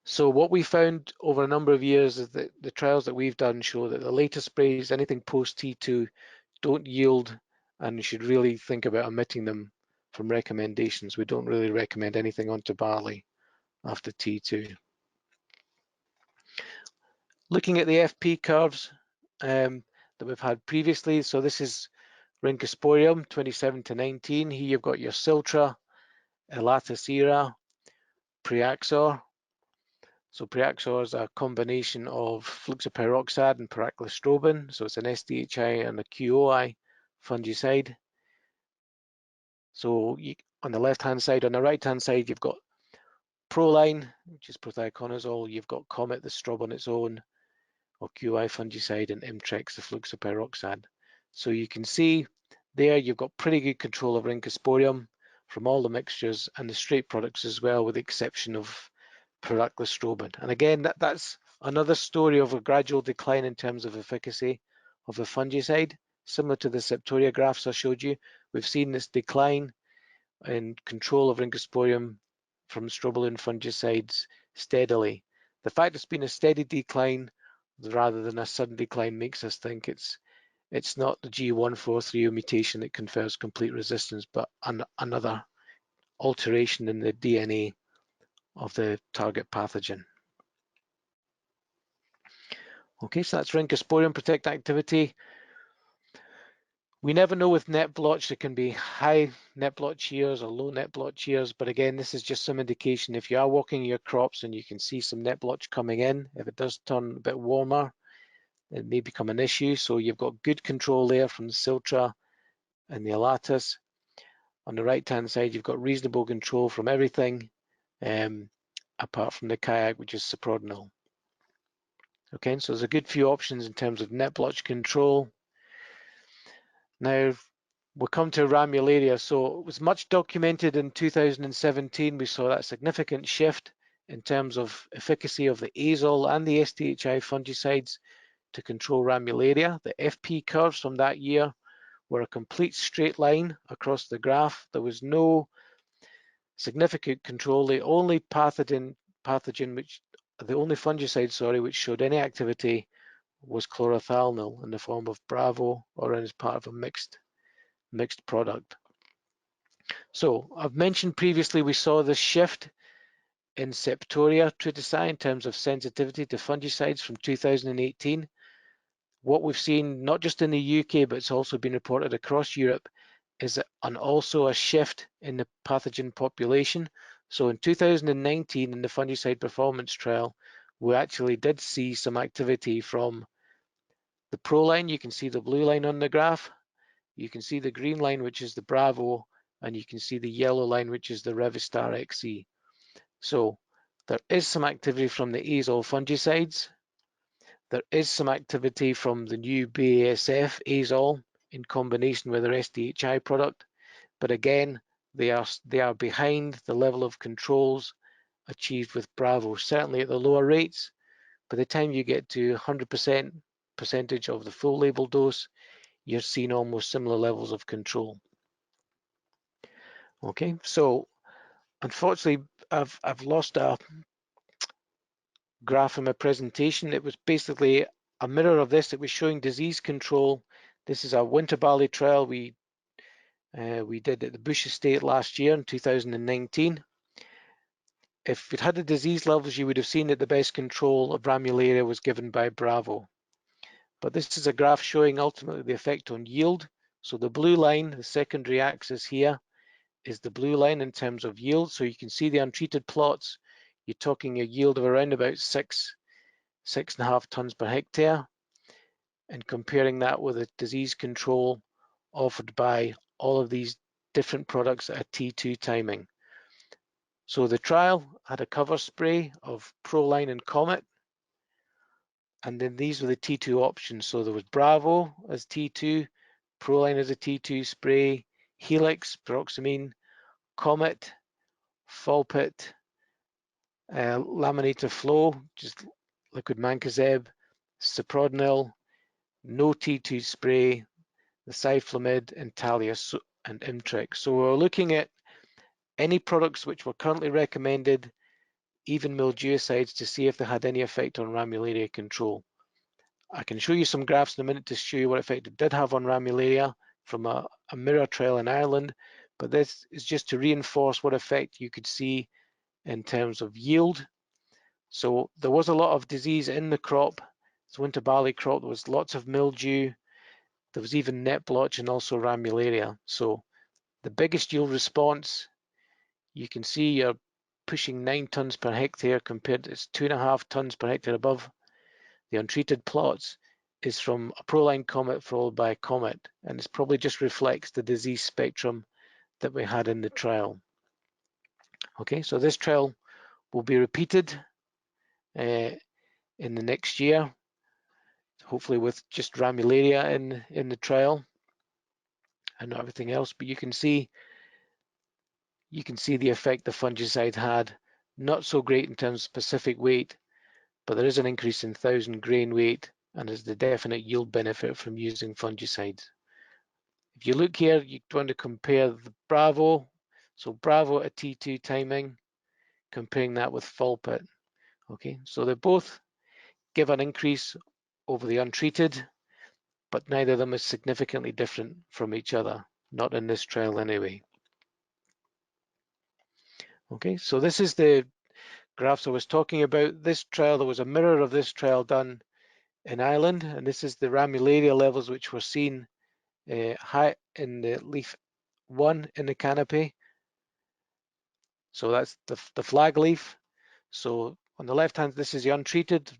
So what we found over a number of years is that the trials that we've done show that the later sprays, anything post T2, don't yield, and you should really think about omitting them from recommendations. We don't really recommend anything onto barley after T2. Looking at the FP curves that we've had previously, so this is Rhynchosporium 27 to 19. Here you've got your Siltra, Elaticera, Priaxor. So Priaxor is a combination of fluxoperoxide and pyraclostrobin, so it's an SDHI and a QOI fungicide. So on the left-hand side, on the right-hand side, you've got Proline, which is prothioconazole. You've got Comet, the Strob on its own, or QI fungicide, and Imtrex, the fluxoperoxide. So you can see there you've got pretty good control of Rhynchosporium from all the mixtures and the straight products as well, with the exception of pyraclostrobin. And again, that's another story of a gradual decline in terms of efficacy of a fungicide, similar to the Septoria graphs I showed you. We've seen this decline in control of Rhynchosporium from strobilurin fungicides steadily. The fact it's been a steady decline rather than a sudden decline makes us think it's not the G143 mutation that confers complete resistance, but another alteration in the DNA of the target pathogen. Okay, so that's Rhynchosporium protect activity. We never know with net blotch. There can be high net blotch years or low net blotch years, but again, this is just some indication. If you are walking your crops and you can see some net blotch coming in, if it does turn a bit warmer, it may become an issue. So you've got good control there from the Siltra and the Alatus. On the right-hand side, you've got reasonable control from everything, apart from the kayak, which is Septoria. Okay, so there's a good few options in terms of net blotch control. Now, we'll come to Ramularia. So it was much documented in 2017. We saw that significant shift in terms of efficacy of the azole and the SDHI fungicides to control Ramularia. The FP curves from that year were a complete straight line across the graph. There was no significant control. The only fungicide, which showed any activity was chlorothalonil in the form of Bravo or as part of a mixed product. So I've mentioned previously we saw this shift in Septoria triticide in terms of sensitivity to fungicides from 2018. What we've seen, not just in the UK, but it's also been reported across Europe, is also a shift in the pathogen population. So in 2019, in the fungicide performance trial, we actually did see some activity from the Pro line. You can see the blue line on the graph. You can see the green line, which is the Bravo, and you can see the yellow line, which is the Revistar XE. So there is some activity from the azole fungicides. There is some activity from the new BASF azole in combination with their SDHI product, but again, they are behind the level of controls achieved with Bravo, certainly at the lower rates. By the time you get to 100% percentage of the full label dose, you're seeing almost similar levels of control. Okay, so unfortunately, I've lost a graph in my presentation. It was basically a mirror of this. It was showing disease control. This is a winter barley trial we did at the Bush Estate last year in 2019. If it had the disease levels, you would have seen that the best control of Ramularia was given by Bravo. But this is a graph showing ultimately the effect on yield. So the blue line, the secondary axis here, is the blue line in terms of yield. So you can see the untreated plots. You're talking a yield of around about 6.5 tons per hectare, and comparing that with the disease control offered by all of these different products at a T2 timing. So the trial had a cover spray of Proline and Comet, and then these were the T2 options. So there was Bravo as T2, Proline as a T2 spray, Helix, pyroxamine, Comet, Fulpit, Laminator Flow, just liquid Mancozeb, Septoria, no T2 spray, the Cyflamid, and Talia and Imtrek. So we're looking at any products which were currently recommended, even mildewicides, to see if they had any effect on Ramularia control. I can show you some graphs in a minute to show you what effect it did have on Ramularia from a mirror trial in Ireland, but this is just to reinforce what effect you could see in terms of yield. So there was a lot of disease in the crop. It's winter barley crop. There was lots of mildew. There was even net blotch and also Ramularia. So the biggest yield response, you can see you're pushing 9 tons per hectare compared to 2.5 tons per hectare above. The untreated plots is from a Proline Comet followed by a Comet, and this probably just reflects the disease spectrum that we had in the trial. Okay, so this trial will be repeated in the next year, hopefully with just Ramularia in the trial and not everything else, but you can see the effect the fungicide had. Not so great in terms of specific weight, but there is an increase in 1,000 grain weight, and there's the definite yield benefit from using fungicides. If you look here, you want to compare the Bravo, so Bravo at T2 timing, comparing that with Fulpit. Okay, so they both give an increase over the untreated, but neither of them is significantly different from each other, not in this trial anyway. Okay, so this is the graphs I was talking about. This trial, there was a mirror of this trial done in Ireland, and this is the Ramularia levels which were seen high in the leaf 1 in the canopy. So that's the flag leaf. So on the left hand, this is the untreated,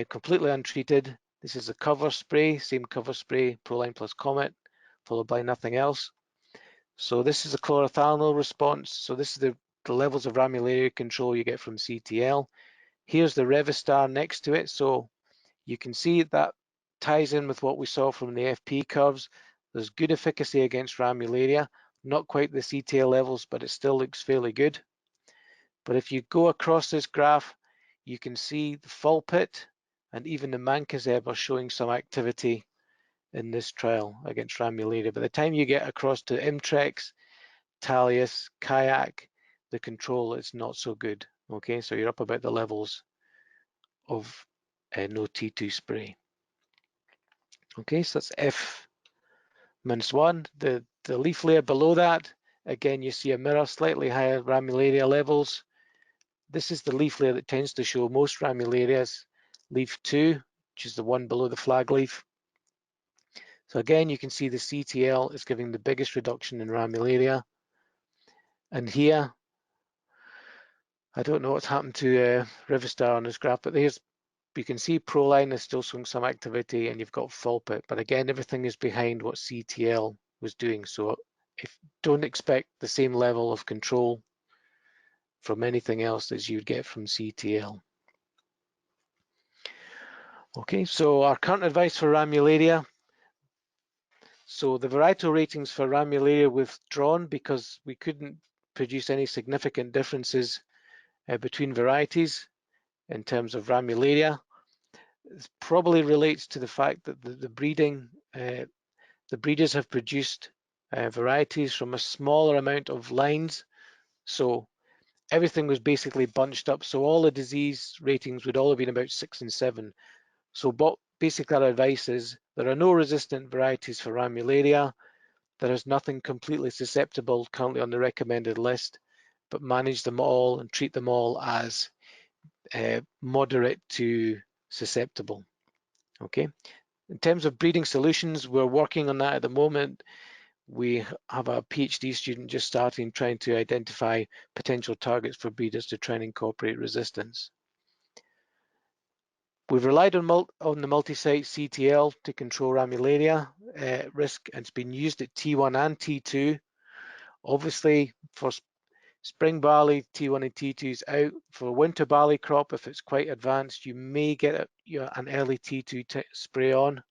completely untreated. This is the cover spray, same cover spray, Proline plus Comet, followed by nothing else. So this is a chlorothalonil response. So this is the levels of Ramularia control you get from CTL. Here's the Revistar next to it. So you can see that ties in with what we saw from the FP curves. There's good efficacy against Ramularia, not quite the CTL levels, but it still looks fairly good. But if you go across this graph, you can see the Fulpit and even the Mancozeb are showing some activity in this trial against Ramularia. By the time you get across to Imtrex, Talius, Kayak, the control is not so good. Okay, so you're up about the levels of no T2 spray. Okay, so that's F-1. The leaf layer below that, again, you see a mirror, slightly higher Ramularia levels. This is the leaf layer that tends to show most Ramularias, leaf 2, which is the one below the flag leaf. So again, you can see the CTL is giving the biggest reduction in Ramularia. And here, I don't know what's happened to Revistar on this graph, but there's, you can see Proline is still showing some activity, and you've got Fulpit. But again, everything is behind what CTL was doing. So don't expect the same level of control from anything else as you'd get from CTL. Okay, so our current advice for Ramularia. So the varietal ratings for Ramularia withdrawn because we couldn't produce any significant differences between varieties in terms of Ramularia. This probably relates to the fact that the breeders have produced varieties from a smaller amount of lines. So everything was basically bunched up. So all the disease ratings would all have been about 6 and 7. So basically our advice is there are no resistant varieties for Ramularia. There is nothing completely susceptible currently on the recommended list, but manage them all and treat them all as moderate to susceptible. Okay. In terms of breeding solutions, we're working on that at the moment. We have a PhD student just starting trying to identify potential targets for breeders to try and incorporate resistance. We've relied on the multi-site CTL to control Ramularia risk, and it's been used at T1 and T2. Obviously, for spring barley, T1 and T2 is out. For a winter barley crop, if it's quite advanced, you may get an early T2 spray on,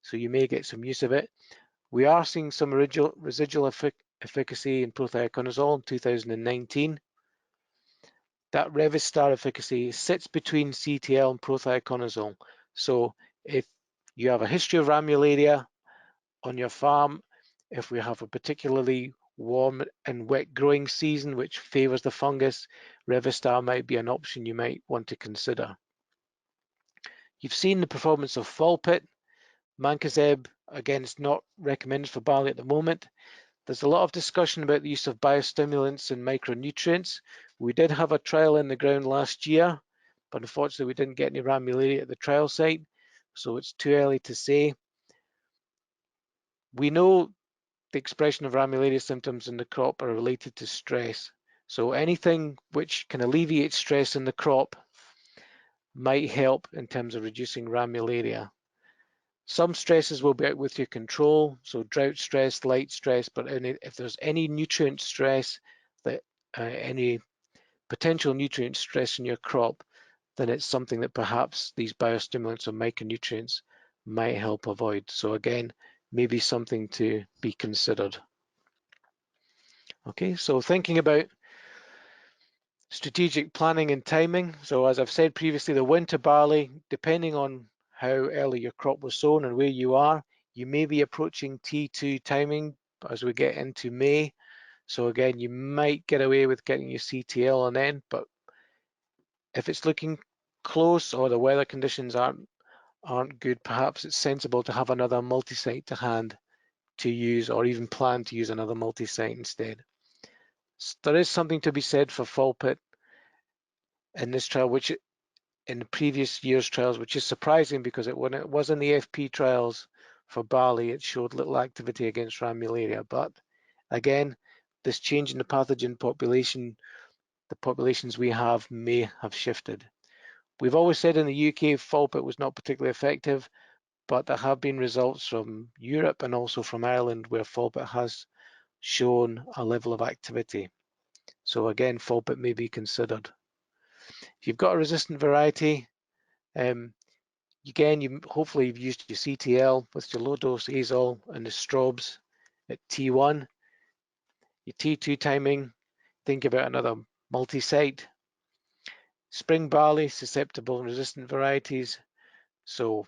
so you may get some use of it. We are seeing some residual efficacy in prothioconazole in 2019. That Revistar efficacy sits between CTL and prothioconazole. So if you have a history of Ramularia on your farm, if we have a particularly warm and wet growing season which favors the fungus, Revistar might be an option you might want to consider. You've seen the performance of Fulpit. Mancozeb, again, it's not recommended for barley at the moment. There's a lot of discussion about the use of biostimulants and micronutrients. We did have a trial in the ground last year, but unfortunately we didn't get any Ramularia at the trial site, so it's too early to say. We know the expression of Ramularia symptoms in the crop are related to stress. So anything which can alleviate stress in the crop might help in terms of reducing Ramularia. Some stresses will be out with your control, so drought stress, light stress, but if there's any nutrient stress, any potential nutrient stress in your crop, then it's something that perhaps these biostimulants or micronutrients might help avoid. So again, maybe something to be considered. Okay, so thinking about strategic planning and timing. So as I've said previously, the winter barley, depending on how early your crop was sown and where you are, you may be approaching T2 timing as we get into May. So again, you might get away with getting your CTL on end, but if it's looking close or the weather conditions aren't good, perhaps it's sensible to have another multi-site to hand to use, or even plan to use another multi-site instead. There is something to be said for fall pit in this trial, which in the previous year's trials, which is surprising because when it was in the FP trials for barley, it showed little activity against Ramularia. But again, this change in the pathogen population, the populations we have may have shifted. We've always said in the UK, fall pit was not particularly effective, but there have been results from Europe and also from Ireland where fall pit has shown a level of activity. So again, fall pit may be considered. If you've got a resistant variety, again, hopefully you've used your CTL with your low dose azole and the strobes at T1. Your T2 timing, think about another multi-site. Spring barley, susceptible and resistant varieties. So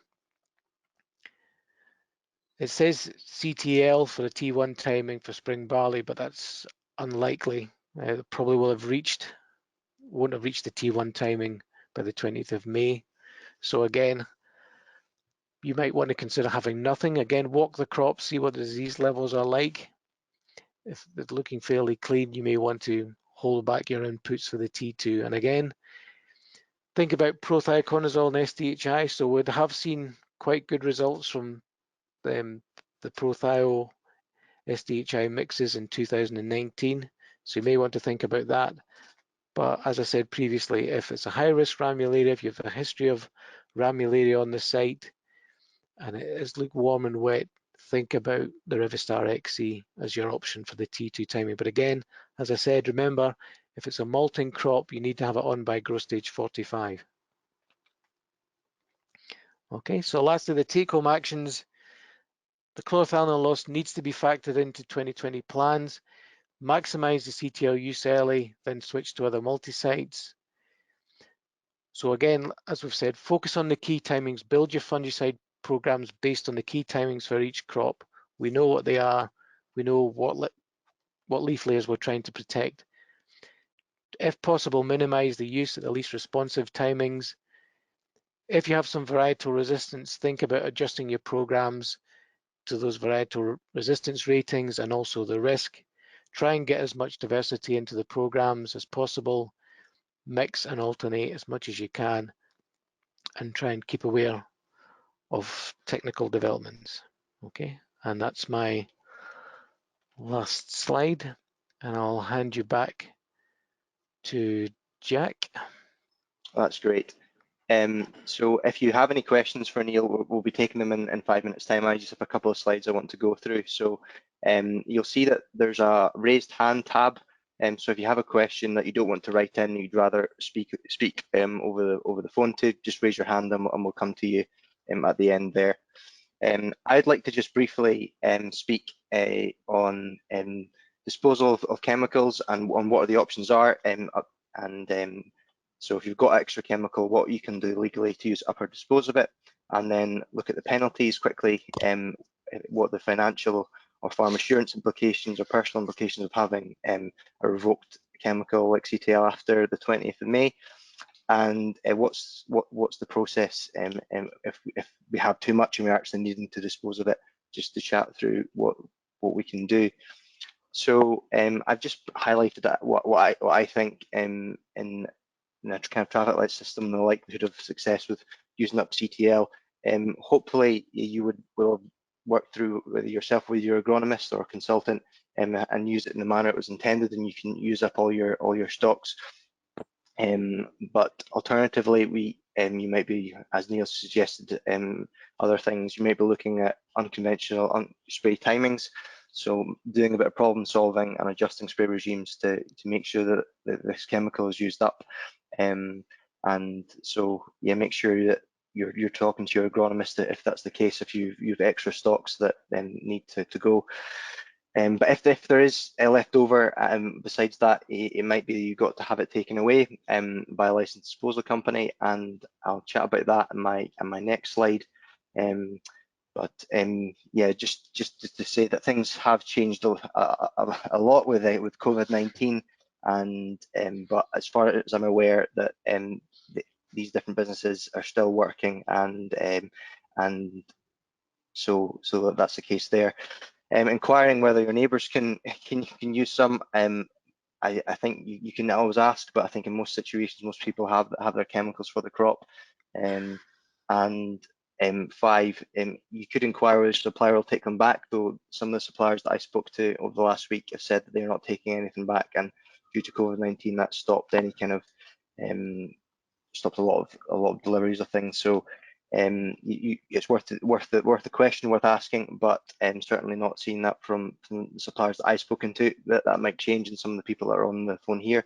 it says CTL for the T1 timing for spring barley, but that's unlikely. It probably won't have reached the T1 timing by the 20th of May. So again, you might want to consider having nothing. Again, walk the crop, see what the disease levels are like. If they're looking fairly clean, you may want to hold back your inputs for the T2. And again, think about prothioconazole and SDHI. So we'd have seen quite good results from the prothio SDHI mixes in 2019. So you may want to think about that. But as I said previously, if it's a high-risk Ramularia, if you have a history of Ramularia on the site, and it is lukewarm and wet, think about the Rivistar XC as your option for the T2 timing. But again, as I said, remember, if it's a malting crop, you need to have it on by growth stage 45. Okay, so lastly, the take-home actions. The chlorothalonil loss needs to be factored into 2020 plans. Maximize the CTL use early, then switch to other multi-sites. So again, as we've said, focus on the key timings, build your fungicide programs based on the key timings for each crop. We know what they are, we know what leaf layers we're trying to protect. If possible, minimize the use at the least responsive timings. If you have some varietal resistance, think about adjusting your programs to those varietal resistance ratings and also the risk. Try and get as much diversity into the programs as possible. Mix and alternate as much as you can, and try and keep aware of technical developments. Okay, and that's my last slide, and I'll hand you back to Jack. That's great. So if you have any questions for Neil, we'll be taking them in 5 minutes time. I just have a couple of slides I want to go through. So you'll see that there's a raised hand tab. So if you have a question that you don't want to write in, you'd rather speak over the phone to, just raise your hand and we'll come to you at the end there. I'd like to just briefly speak on disposal of chemicals and on what the options are, so if you've got extra chemical, what you can do legally to use up or dispose of it, and then look at the penalties quickly, what the financial or farm assurance implications or personal implications of having a revoked chemical like CTL after the 20th of May, and what's the process if we have too much and we're actually needing to dispose of it, just to chat through what we can do. So I've just highlighted what I think in a kind of traffic light system, the likelihood of success with using up CTL. Hopefully you will have worked through whether yourself with your agronomist or consultant and use it in the manner it was intended, and you can use up all your stocks. But alternatively, you might be, as Neil suggested, other things. You might be looking at unconventional spray timings. So doing a bit of problem solving and adjusting spray regimes to make sure that this chemical is used up. And so yeah, make sure that you're talking to your agronomist if that's the case, if you've extra stocks that then need to go. But if there is left over, besides that, it might be you've got to have it taken away by a licensed disposal company, and I'll chat about that in my next slide. Yeah, just to say that things have changed a lot with COVID-19, and but as far as I'm aware, that these different businesses are still working, and so that's the case there. Inquiring whether your neighbours can use some. I think you can always ask, but I think in most situations, most people have their chemicals for the crop. And 5, you could inquire whether the supplier will take them back, though some of the suppliers that I spoke to over the last week have said that they're not taking anything back, and due to COVID-19, that stopped any kind of stopped a lot of deliveries of things. So it's worth the question, worth asking, but certainly not seeing that from the suppliers that I've spoken to. That might change in some of the people that are on the phone here,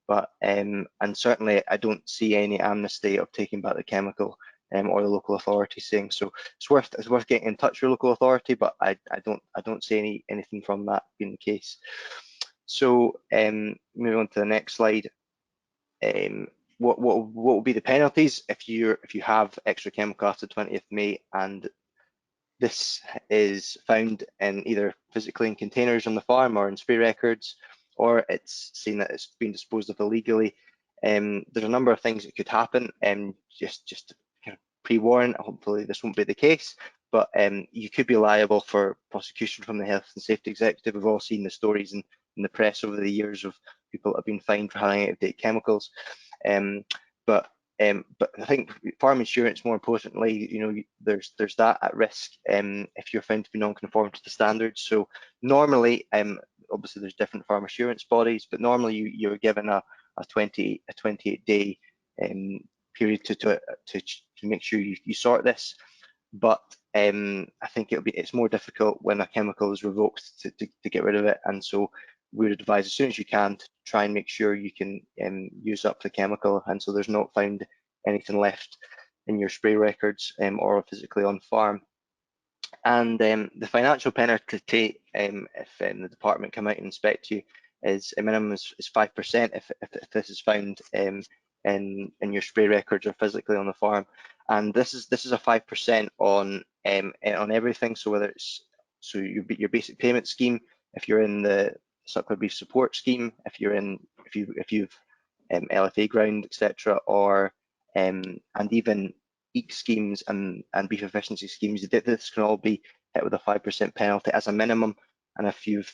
but and certainly I don't see any amnesty of taking back the chemical or the local authority saying so. It's worth getting in touch with your local authority, but I don't see anything from that being the case. So moving on to the next slide. What will be the penalties if you have extra chemical after 20th May, and this is found in either physically in containers on the farm or in spray records, or it's seen that it's been disposed of illegally. There's a number of things that could happen, just to kind of pre-warn, hopefully this won't be the case, but you could be liable for prosecution from the Health and Safety Executive. We've all seen the stories in the press over the years of people that have been fined for having out-of-date chemicals. But I think farm insurance, more importantly, there's that at risk if you're found to be non-conform to the standards. So normally, obviously there's different farm insurance bodies, but normally you're given a 28-day period to make sure you sort this. But I think it's more difficult when a chemical is revoked to get rid of it, and so we would advise as soon as you can to try and make sure you can use up the chemical, and so there's not found anything left in your spray records or physically on farm. And the financial penalty if the department come out and inspect you is a minimum is 5% if this is found in your spray records or physically on the farm. And this is a 5% on everything. So whether it's your basic payment scheme, if you're in the suckler beef support scheme, if you've LFA ground, etc., or and even EEC schemes and beef efficiency schemes, this can all be hit with a 5% penalty as a minimum. And if you've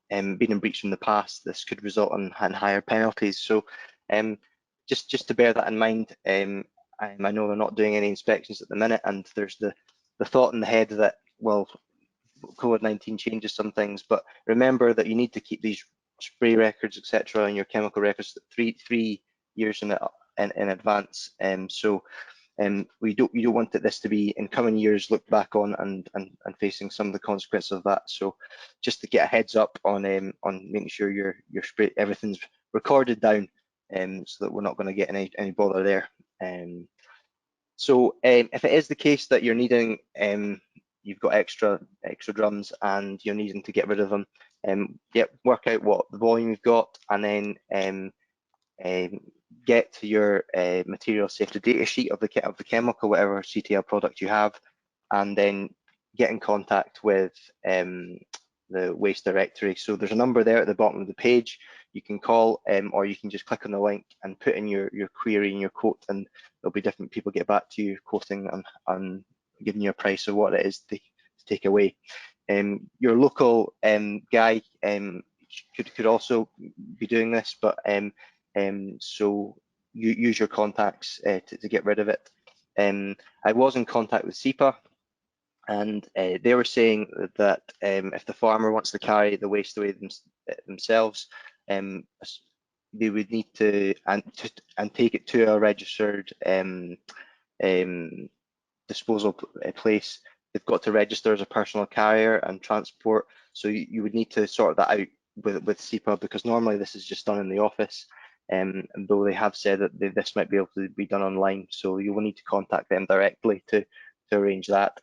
been in breach in the past, this could result in higher penalties. So just to bear that in mind. I know they're not doing any inspections at the minute, and there's the thought in the head that, well, COVID-19 changes some things, but remember that you need to keep these spray records, etc., and your chemical records 3 years in advance. So you don't want this to be in coming years looked back on and facing some of the consequences of that. So just to get a heads up on making sure your spray, everything's recorded down, so that we're not going to get any bother there. So if it is the case that you're needing, you've got extra drums and you're needing to get rid of them, work out what the volume you've got, and then get to your material safety data sheet of the chemical, whatever CTL product you have, and then get in contact with the waste directory. So there's a number there at the bottom of the page you can call, or you can just click on the link and put in your query and your quote, and there'll be different people get back to you quoting and giving you a price of what it is to take away. Your local guy could also be doing this, but so you use your contacts to get rid of it. I was in contact with SEPA, and they were saying that if the farmer wants to carry the waste away themselves, they would need to take it to a registered disposal place. They've got to register as a personal carrier and transport, so you would need to sort that out with SEPA, because normally this is just done in the office, and though they have said that this might be able to be done online, so you will need to contact them directly to arrange that.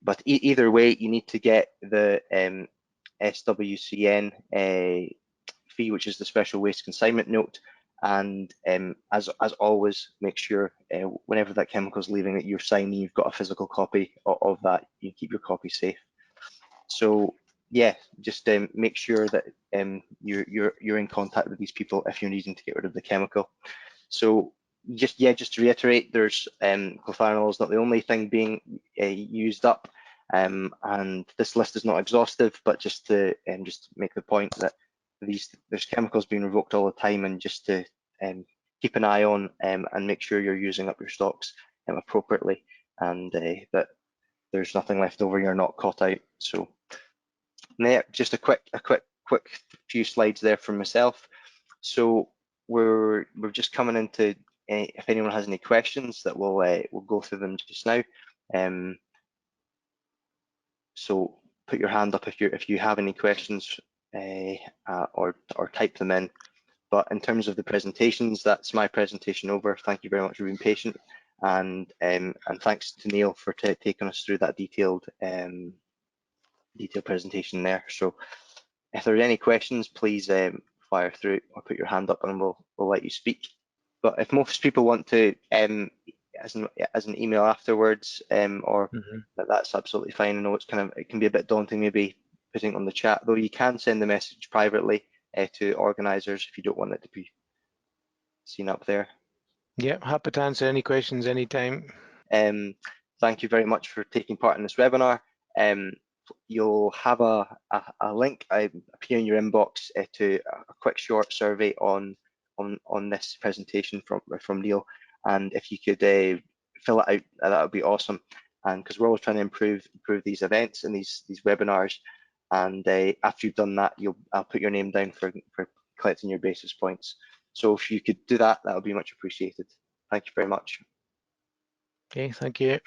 But either way, you need to get the SWCN fee, which is the Special Waste Consignment Note, and as always, make sure whenever that chemical is leaving that you're signing, you've got a physical copy of that. You keep your copy safe. So yeah, just make sure that you're in contact with these people if you're needing to get rid of the chemical. So just to reiterate, there's chlorothalonil is not the only thing being used up, and this list is not exhaustive, but just to make the point that there's chemicals being revoked all the time, and just to keep an eye on and make sure you're using up your stocks appropriately, and that there's nothing left over, you're not caught out. So yeah, just a quick few slides there from myself. So we're just coming into if anyone has any questions, that we'll go through them just now. So put your hand up if you have any questions, or type them in. But in terms of the presentations, that's my presentation over. Thank you very much for being patient, and thanks to Neil for taking us through that detailed presentation there. So if there are any questions, please fire through or put your hand up, and we'll let you speak. But if most people want to, as an email afterwards, or that's absolutely fine. I know it can be a bit daunting maybe putting it on the chat, though you can send the message privately to organisers if you don't want it to be seen up there. Yeah, happy to answer any questions anytime. Thank you very much for taking part in this webinar. You'll have a link appear in your inbox to a quick short survey on this presentation from Neil, and if you could fill it out, that would be awesome. And because we're always trying to improve these events and these webinars, and after you've done that, I'll put your name down for collecting your basis points. So if you could do that, that would be much appreciated. Thank you very much. Okay, thank you.